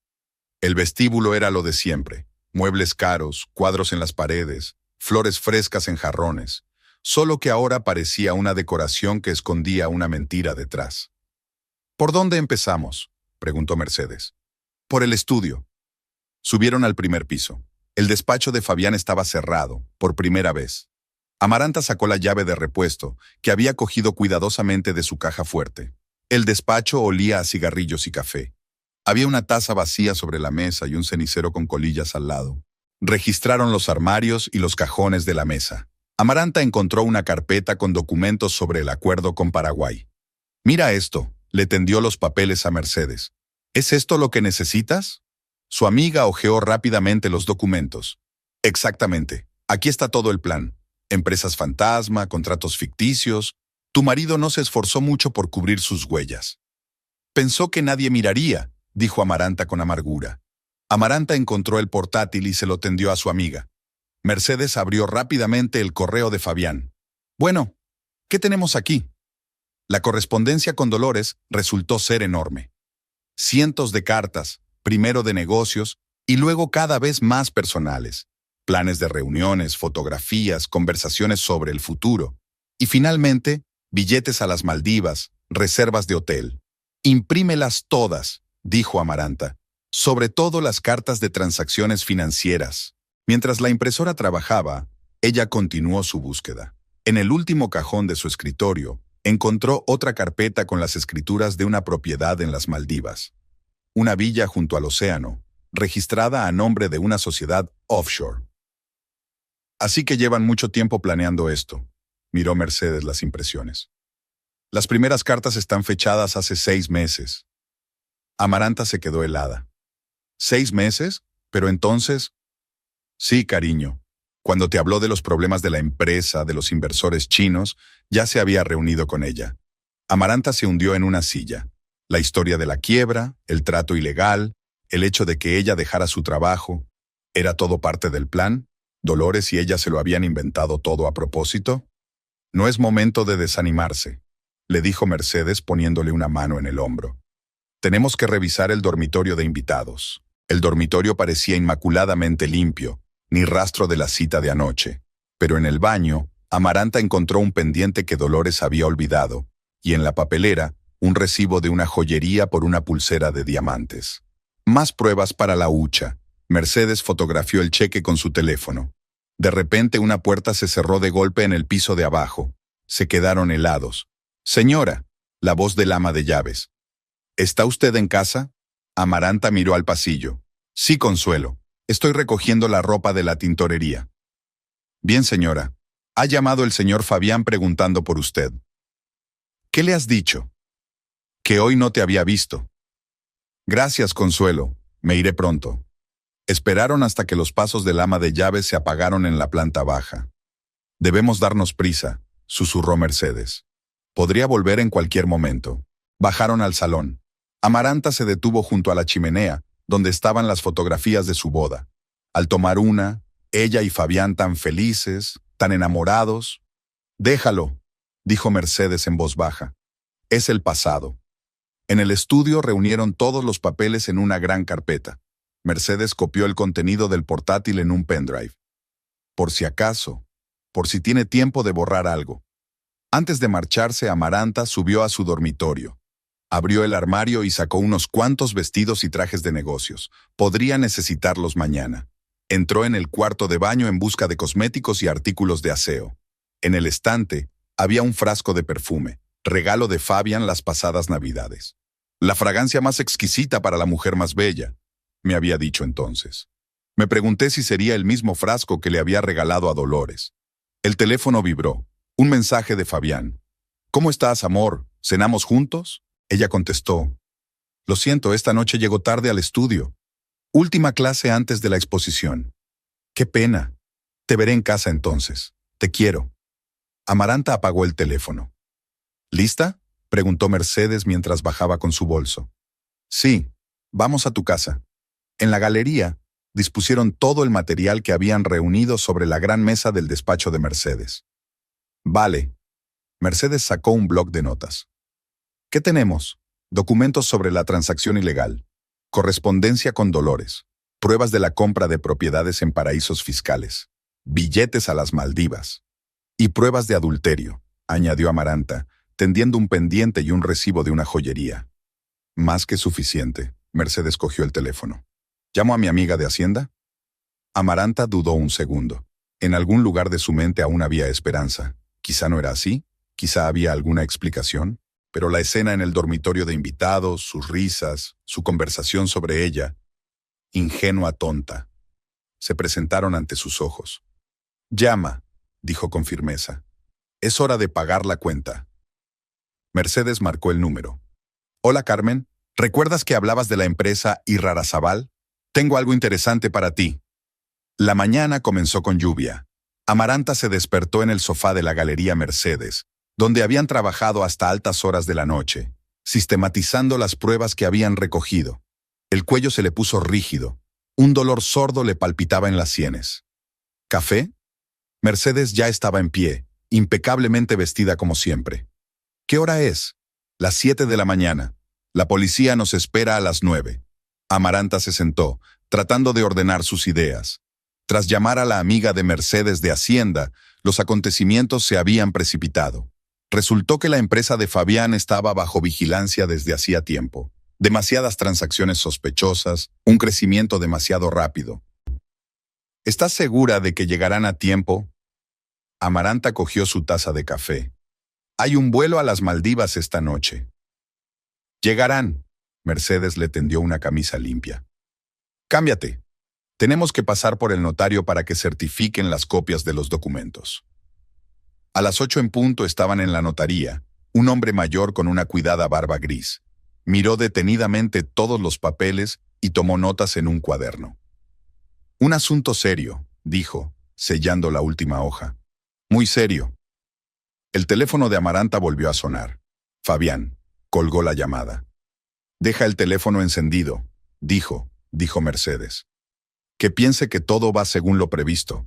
El vestíbulo era lo de siempre: muebles caros, cuadros en las paredes, flores frescas en jarrones, solo que ahora parecía una decoración que escondía una mentira detrás. «¿Por dónde empezamos?», preguntó Mercedes. «Por el estudio». Subieron al primer piso. El despacho de Fabián estaba cerrado, por primera vez. Amaranta sacó la llave de repuesto, que había cogido cuidadosamente de su caja fuerte. El despacho olía a cigarrillos y café. Había una taza vacía sobre la mesa y un cenicero con colillas al lado. Registraron los armarios y los cajones de la mesa. Amaranta encontró una carpeta con documentos sobre el acuerdo con Paraguay. «Mira esto», le tendió los papeles a Mercedes. «¿Es esto lo que necesitas?». Su amiga hojeó rápidamente los documentos. «Exactamente. Aquí está todo el plan. Empresas fantasma, contratos ficticios. Tu marido no se esforzó mucho por cubrir sus huellas». «Pensó que nadie miraría», dijo Amaranta con amargura. Amaranta encontró el portátil y se lo tendió a su amiga. Mercedes abrió rápidamente el correo de Fabián. «Bueno, ¿qué tenemos aquí?». La correspondencia con Dolores resultó ser enorme. Cientos de cartas, primero de negocios y luego cada vez más personales. Planes de reuniones, fotografías, conversaciones sobre el futuro. Y finalmente, billetes a las Maldivas, reservas de hotel. «Imprímelas todas», dijo Amaranta. «Sobre todo las cartas de transacciones financieras». Mientras la impresora trabajaba, ella continuó su búsqueda. En el último cajón de su escritorio, encontró otra carpeta con las escrituras de una propiedad en las Maldivas. Una villa junto al océano, registrada a nombre de una sociedad offshore. «Así que llevan mucho tiempo planeando esto», miró Mercedes las impresiones. «Las primeras cartas están fechadas hace 6 meses». Amaranta se quedó helada. «¿6 meses? Pero entonces…». «Sí, cariño. Cuando te habló de los problemas de la empresa, de los inversores chinos, ya se había reunido con ella». Amaranta se hundió en una silla. La historia de la quiebra, el trato ilegal, el hecho de que ella dejara su trabajo. ¿Era todo parte del plan? ¿Dolores y ella se lo habían inventado todo a propósito? No es momento de desanimarse, le dijo Mercedes poniéndole una mano en el hombro. Tenemos que revisar el dormitorio de invitados. El dormitorio parecía inmaculadamente limpio, ni rastro de la cita de anoche. Pero en el baño, Amaranta encontró un pendiente que Dolores había olvidado, y en la papelera, un recibo de una joyería por una pulsera de diamantes. Más pruebas para la hucha. Mercedes fotografió el cheque con su teléfono. De repente una puerta se cerró de golpe en el piso de abajo. Se quedaron helados. «Señora», la voz del ama de llaves. «¿Está usted en casa?» Amaranta miró al pasillo. «Sí, Consuelo. Estoy recogiendo la ropa de la tintorería». «Bien, señora. Ha llamado el señor Fabián preguntando por usted». «¿Qué le has dicho?» «Que hoy no te había visto». «Gracias, Consuelo. Me iré pronto». Esperaron hasta que los pasos del ama de llaves se apagaron en la planta baja. «Debemos darnos prisa», susurró Mercedes. «Podría volver en cualquier momento». Bajaron al salón. Amaranta se detuvo junto a la chimenea, donde estaban las fotografías de su boda. Al tomar una, ella y Fabián tan felices, tan enamorados. «Déjalo», dijo Mercedes en voz baja. «Es el pasado». En el estudio reunieron todos los papeles en una gran carpeta. Mercedes copió el contenido del portátil en un pendrive. Por si acaso, por si tiene tiempo de borrar algo. Antes de marcharse, Amaranta subió a su dormitorio. Abrió el armario y sacó unos cuantos vestidos y trajes de negocios. Podría necesitarlos mañana. Entró en el cuarto de baño en busca de cosméticos y artículos de aseo. En el estante había un frasco de perfume, regalo de Fabián las pasadas Navidades. La fragancia más exquisita para la mujer más bella, me había dicho entonces. Me pregunté si sería el mismo frasco que le había regalado a Dolores. El teléfono vibró. Un mensaje de Fabián. «¿Cómo estás, amor? ¿Cenamos juntos?» Ella contestó. «Lo siento, esta noche llego tarde al estudio. Última clase antes de la exposición. Qué pena. Te veré en casa entonces. Te quiero». Amaranta apagó el teléfono. «¿Lista?», preguntó Mercedes mientras bajaba con su bolso. «Sí, vamos a tu casa». En la galería, dispusieron todo el material que habían reunido sobre la gran mesa del despacho de Mercedes. «Vale». Mercedes sacó un bloc de notas. «¿Qué tenemos?» Documentos sobre la transacción ilegal. Correspondencia con Dolores. Pruebas de la compra de propiedades en paraísos fiscales. Billetes a las Maldivas. Y pruebas de adulterio», añadió Amaranta, tendiendo un pendiente y un recibo de una joyería. «Más que suficiente». Mercedes cogió el teléfono. «¿Llamo a mi amiga de Hacienda?» Amaranta dudó un segundo. En algún lugar de su mente aún había esperanza. Quizá no era así, quizá había alguna explicación, pero la escena en el dormitorio de invitados, sus risas, su conversación sobre ella, ingenua tonta, se presentaron ante sus ojos. «Llama», dijo con firmeza. «Es hora de pagar la cuenta». Mercedes marcó el número. «Hola, Carmen. ¿Recuerdas que hablabas de la empresa Irarrázaval? Tengo algo interesante para ti». La mañana comenzó con lluvia. Amaranta se despertó en el sofá de la Galería Mercedes, donde habían trabajado hasta altas horas de la noche, sistematizando las pruebas que habían recogido. El cuello se le puso rígido. Un dolor sordo le palpitaba en las sienes. «¿Café?» Mercedes ya estaba en pie, impecablemente vestida como siempre. «¿Qué hora es?» «Las 7 de la mañana. La policía nos espera a las 9. Amaranta se sentó, tratando de ordenar sus ideas. Tras llamar a la amiga de Mercedes de Hacienda, los acontecimientos se habían precipitado. Resultó que la empresa de Fabián estaba bajo vigilancia desde hacía tiempo. Demasiadas transacciones sospechosas, un crecimiento demasiado rápido. «¿Estás segura de que llegarán a tiempo?» Amaranta cogió su taza de café. «Hay un vuelo a las Maldivas esta noche». «Llegarán». Mercedes le tendió una camisa limpia. «Cámbiate. Tenemos que pasar por el notario para que certifiquen las copias de los documentos». A las 8 en punto estaban en la notaría, un hombre mayor con una cuidada barba gris. Miró detenidamente todos los papeles y tomó notas en un cuaderno. «Un asunto serio», dijo, sellando la última hoja. «Muy serio». El teléfono de Amaranta volvió a sonar. Fabián colgó la llamada. Deja el teléfono encendido, dijo Mercedes. Que piense que todo va según lo previsto.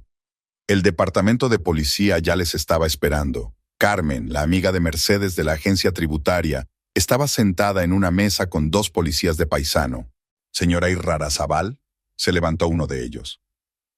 El departamento de policía ya les estaba esperando. Carmen, la amiga de Mercedes de la agencia tributaria, estaba sentada en una mesa con 2 policías de paisano. Señora Irrarazabal, se levantó uno de ellos.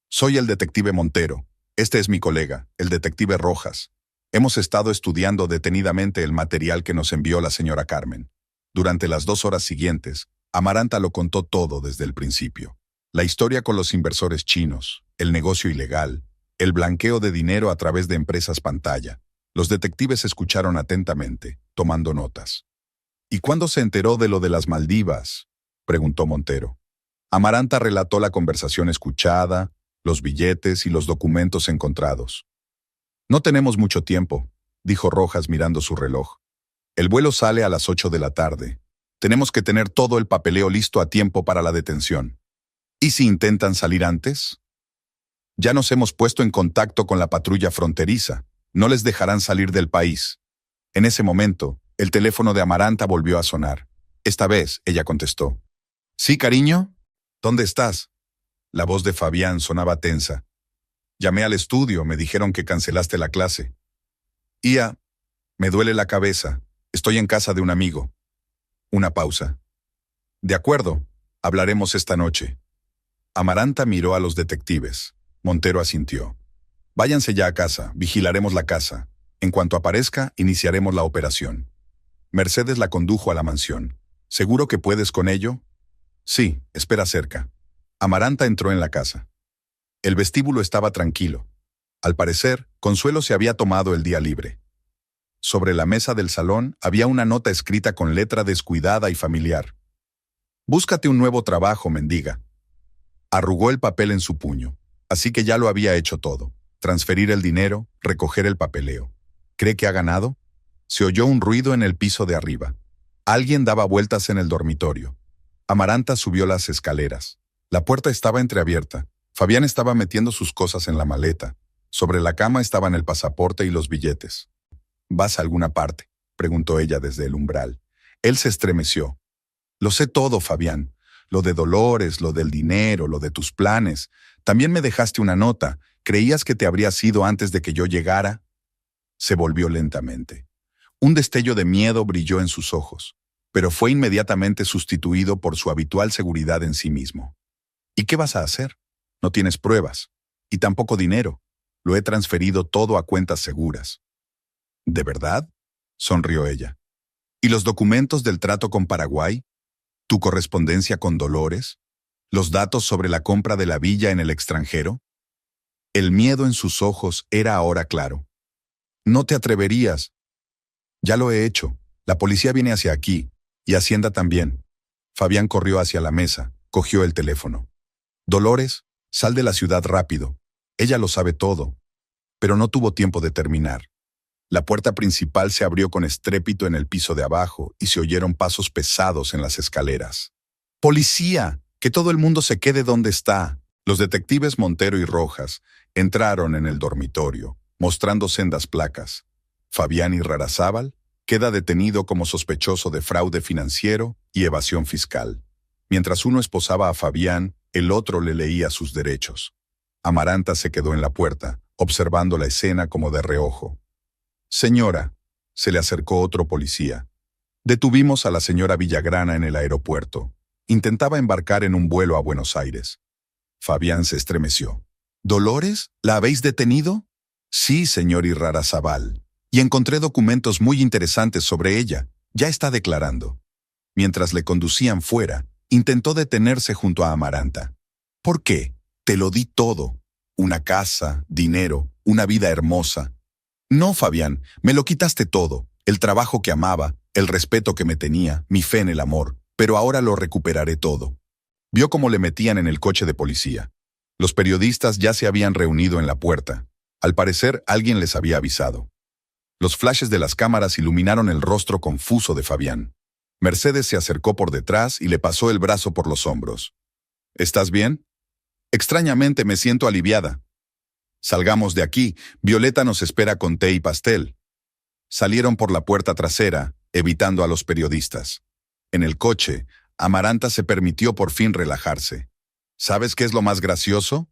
Soy el detective Montero. Este es mi colega, el detective Rojas. Hemos estado estudiando detenidamente el material que nos envió la señora Carmen. Durante las 2 horas siguientes, Amaranta lo contó todo desde el principio. La historia con los inversores chinos, el negocio ilegal, el blanqueo de dinero a través de empresas pantalla. Los detectives escucharon atentamente, tomando notas. ¿Y cuándo se enteró de lo de las Maldivas?, preguntó Montero. Amaranta relató la conversación escuchada, los billetes y los documentos encontrados. No tenemos mucho tiempo, dijo Rojas mirando su reloj. El vuelo sale a las 8 de la tarde. Tenemos que tener todo el papeleo listo a tiempo para la detención. ¿Y si intentan salir antes? Ya nos hemos puesto en contacto con la patrulla fronteriza. No les dejarán salir del país. En ese momento, el teléfono de Amaranta volvió a sonar. Esta vez, ella contestó. ¿Sí, cariño? ¿Dónde estás? La voz de Fabián sonaba tensa. Llamé al estudio, me dijeron que cancelaste la clase. Ia, me duele la cabeza. Estoy en casa de un amigo. Una pausa. De acuerdo, hablaremos esta noche. Amaranta miró a los detectives. Montero asintió. Váyanse ya a casa, vigilaremos la casa. En cuanto aparezca, iniciaremos la operación. Mercedes la condujo a la mansión. ¿Seguro que puedes con ello? Sí, espera cerca. Amaranta entró en la casa. El vestíbulo estaba tranquilo. Al parecer, Consuelo se había tomado el día libre. Sobre la mesa del salón había una nota escrita con letra descuidada y familiar. Búscate un nuevo trabajo, mendiga. Arrugó el papel en su puño. Así que ya lo había hecho todo. Transferir el dinero, recoger el papeleo. ¿Cree que ha ganado? Se oyó un ruido en el piso de arriba. Alguien daba vueltas en el dormitorio. Amaranta subió las escaleras. La puerta estaba entreabierta. Fabián estaba metiendo sus cosas en la maleta. Sobre la cama estaban el pasaporte y los billetes. ¿Vas a alguna parte?, preguntó ella desde el umbral. Él se estremeció. Lo sé todo, Fabián. Lo de Dolores, lo del dinero, lo de tus planes. También me dejaste una nota. ¿Creías que te habrías ido antes de que yo llegara? Se volvió lentamente. Un destello de miedo brilló en sus ojos, pero fue inmediatamente sustituido por su habitual seguridad en sí mismo. ¿Y qué vas a hacer? No tienes pruebas. Y tampoco dinero. Lo he transferido todo a cuentas seguras. ¿De verdad?, sonrió ella. ¿Y los documentos del trato con Paraguay? ¿Tu correspondencia con Dolores? ¿Los datos sobre la compra de la villa en el extranjero? El miedo en sus ojos era ahora claro. No te atreverías. Ya lo he hecho. La policía viene hacia aquí, y Hacienda también. Fabián corrió hacia la mesa, cogió el teléfono. Dolores, sal de la ciudad rápido. Ella lo sabe todo. Pero no tuvo tiempo de terminar. La puerta principal se abrió con estrépito en el piso de abajo y se oyeron pasos pesados en las escaleras. ¡Policía! ¡Que todo el mundo se quede donde está! Los detectives Montero y Rojas entraron en el dormitorio, mostrando sendas placas. Fabián Irrarazabal queda detenido como sospechoso de fraude financiero y evasión fiscal. Mientras uno esposaba a Fabián, el otro le leía sus derechos. Amaranta se quedó en la puerta, observando la escena como de reojo. Señora, se le acercó otro policía. Detuvimos a la señora Villagrana en el aeropuerto. Intentaba embarcar en un vuelo a Buenos Aires. Fabián se estremeció. ¿Dolores? ¿La habéis detenido? Sí, señor Irrarazabal. Y encontré documentos muy interesantes sobre ella. Ya está declarando. Mientras le conducían fuera, intentó detenerse junto a Amaranta. ¿Por qué? Te lo di todo. Una casa, dinero, una vida hermosa. No, Fabián, me lo quitaste todo. El trabajo que amaba, el respeto que me tenía, mi fe en el amor. Pero ahora lo recuperaré todo. Vio cómo le metían en el coche de policía. Los periodistas ya se habían reunido en la puerta. Al parecer, alguien les había avisado. Los flashes de las cámaras iluminaron el rostro confuso de Fabián. Mercedes se acercó por detrás y le pasó el brazo por los hombros. ¿Estás bien? Extrañamente me siento aliviada. Salgamos de aquí. Violeta nos espera con té y pastel. Salieron por la puerta trasera, evitando a los periodistas. En el coche, Amaranta se permitió por fin relajarse. ¿Sabes qué es lo más gracioso?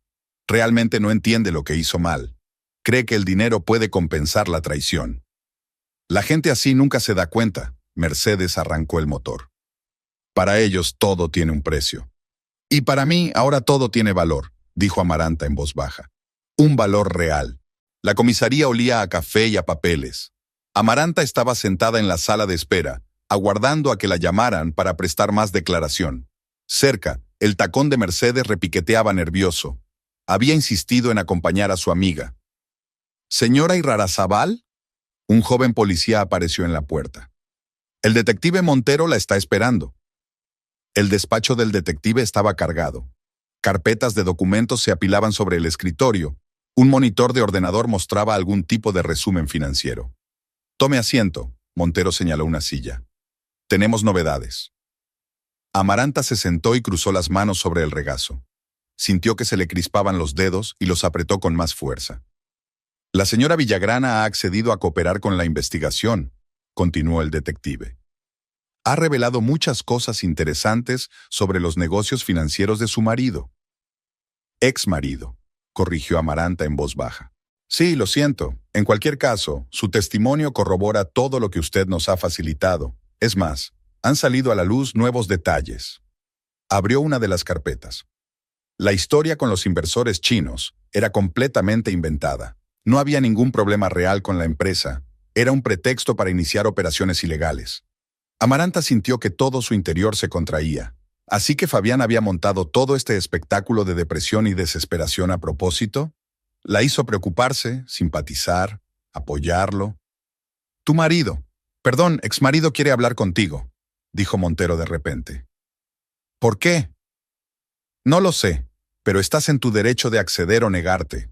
Realmente no entiende lo que hizo mal. Cree que el dinero puede compensar la traición. La gente así nunca se da cuenta. Mercedes arrancó el motor. Para ellos todo tiene un precio. Y para mí ahora todo tiene valor, dijo Amaranta en voz baja. Un valor real. La comisaría olía a café y a papeles. Amaranta estaba sentada en la sala de espera, aguardando a que la llamaran para prestar más declaración. Cerca, el tacón de Mercedes repiqueteaba nervioso. Había insistido en acompañar a su amiga. ¿Señora Irarrázaval? Un joven policía apareció en la puerta. El detective Montero la está esperando. El despacho del detective estaba cargado. Carpetas de documentos se apilaban sobre el escritorio. Un monitor de ordenador mostraba algún tipo de resumen financiero. Tome asiento, Montero señaló una silla. Tenemos novedades. Amaranta se sentó y cruzó las manos sobre el regazo. Sintió que se le crispaban los dedos y los apretó con más fuerza. La señora Villagrana ha accedido a cooperar con la investigación, continuó el detective. Ha revelado muchas cosas interesantes sobre los negocios financieros de su marido. Ex marido, corrigió Amaranta en voz baja. Sí, lo siento. En cualquier caso, su testimonio corrobora todo lo que usted nos ha facilitado. Es más, han salido a la luz nuevos detalles. Abrió una de las carpetas. La historia con los inversores chinos era completamente inventada. No había ningún problema real con la empresa. Era un pretexto para iniciar operaciones ilegales. Amaranta sintió que todo su interior se contraía. Así que Fabián había montado todo este espectáculo de depresión y desesperación a propósito. La hizo preocuparse, simpatizar, apoyarlo. Tu marido, exmarido quiere hablar contigo, dijo Montero de repente. ¿Por qué? No lo sé, pero estás en tu derecho de acceder o negarte.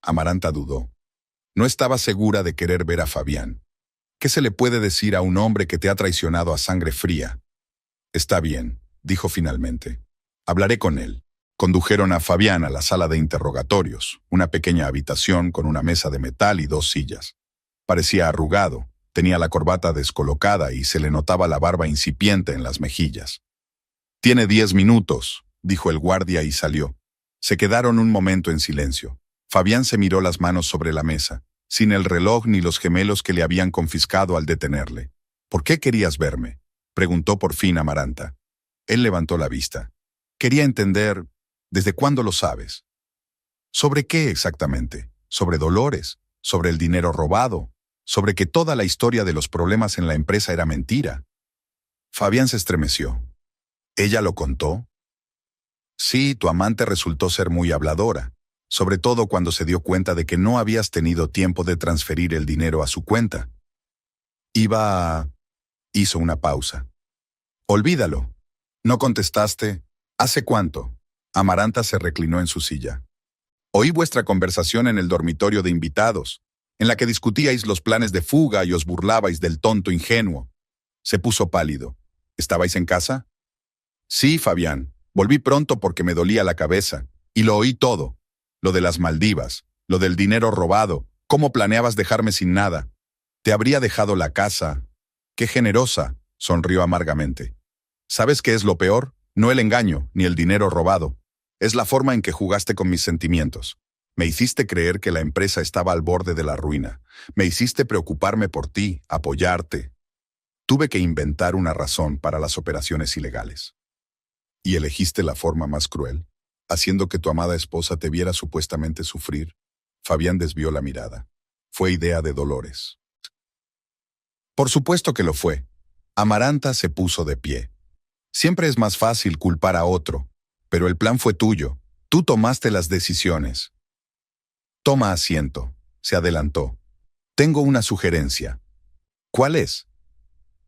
Amaranta dudó. No estaba segura de querer ver a Fabián. ¿Qué se le puede decir a un hombre que te ha traicionado a sangre fría? Está bien, dijo finalmente. Hablaré con él. Condujeron a Fabián a la sala de interrogatorios, una pequeña habitación con una mesa de metal y 2 sillas. Parecía arrugado, tenía la corbata descolocada y se le notaba la barba incipiente en las mejillas. Tiene 10 minutos, dijo el guardia y salió. Se quedaron un momento en silencio. Fabián se miró las manos sobre la mesa, sin el reloj ni los gemelos que le habían confiscado al detenerle. ¿Por qué querías verme?, preguntó por fin Amaranta. Él levantó la vista. Quería entender, ¿desde cuándo lo sabes? ¿Sobre qué exactamente? ¿Sobre Dolores? ¿Sobre el dinero robado? ¿Sobre que toda la historia de los problemas en la empresa era mentira? Fabián se estremeció. ¿Ella lo contó? Sí, tu amante resultó ser muy habladora, sobre todo cuando se dio cuenta de que no habías tenido tiempo de transferir el dinero a su cuenta. Hizo una pausa. Olvídalo. ¿No contestaste? ¿Hace cuánto? Amaranta se reclinó en su silla. Oí vuestra conversación en el dormitorio de invitados, en la que discutíais los planes de fuga y os burlabais del tonto ingenuo. Se puso pálido. ¿Estabais en casa? Sí, Fabián. Volví pronto porque me dolía la cabeza, y lo oí todo. Lo de las Maldivas, lo del dinero robado, cómo planeabas dejarme sin nada. Te habría dejado la casa. ¡Qué generosa!, sonrió amargamente. ¿Sabes qué es lo peor? No el engaño, ni el dinero robado. Es la forma en que jugaste con mis sentimientos. Me hiciste creer que la empresa estaba al borde de la ruina. Me hiciste preocuparme por ti, apoyarte. Tuve que inventar una razón para las operaciones ilegales. ¿Y elegiste la forma más cruel, haciendo que tu amada esposa te viera supuestamente sufrir? Fabián desvió la mirada. Fue idea de Dolores. Por supuesto que lo fue. Amaranta se puso de pie. Siempre es más fácil culpar a otro, pero el plan fue tuyo. Tú tomaste las decisiones. Toma asiento, se adelantó. Tengo una sugerencia. ¿Cuál es?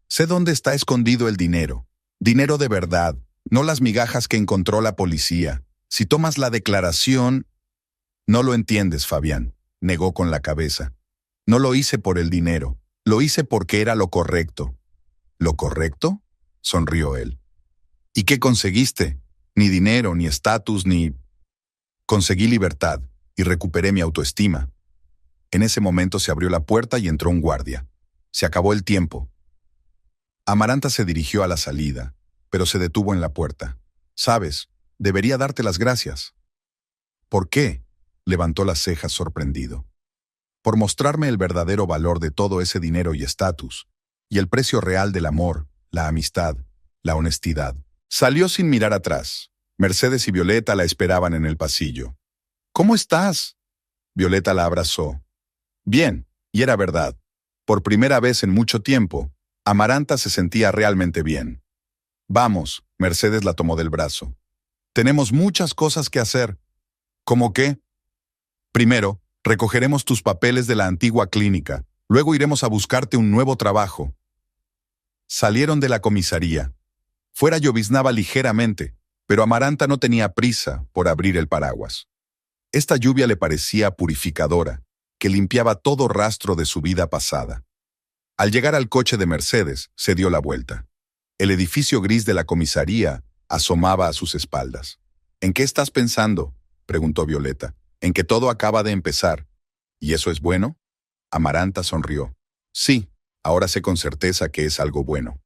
Sé dónde está escondido el dinero. Dinero de verdad, no las migajas que encontró la policía. Si tomas la declaración... No lo entiendes, Fabián, negó con la cabeza. No lo hice por el dinero, lo hice porque era lo correcto. ¿Lo correcto?, sonrió él. ¿Y qué conseguiste? Ni dinero, ni estatus, ni... Conseguí libertad y recuperé mi autoestima. En ese momento se abrió la puerta y entró un guardia. Se acabó el tiempo. Amaranta se dirigió a la salida, pero se detuvo en la puerta. «Sabes, debería darte las gracias». «¿Por qué?», levantó las cejas sorprendido. «Por mostrarme el verdadero valor de todo ese dinero y estatus, y el precio real del amor, la amistad, la honestidad». Salió sin mirar atrás. Mercedes y Violeta la esperaban en el pasillo. «¿Cómo estás?». Violeta la abrazó. Bien, y era verdad. Por primera vez en mucho tiempo, Amaranta se sentía realmente bien. «Vamos», Mercedes la tomó del brazo. «Tenemos muchas cosas que hacer». «¿Cómo qué?». «Primero, recogeremos tus papeles de la antigua clínica. Luego iremos a buscarte un nuevo trabajo». Salieron de la comisaría. Fuera lloviznaba ligeramente, pero Amaranta no tenía prisa por abrir el paraguas. Esta lluvia le parecía purificadora, que limpiaba todo rastro de su vida pasada. Al llegar al coche de Mercedes, se dio la vuelta. El edificio gris de la comisaría asomaba a sus espaldas. «¿En qué estás pensando?», preguntó Violeta. «En que todo acaba de empezar». «¿Y eso es bueno?». Amaranta sonrió. «Sí, ahora sé con certeza que es algo bueno».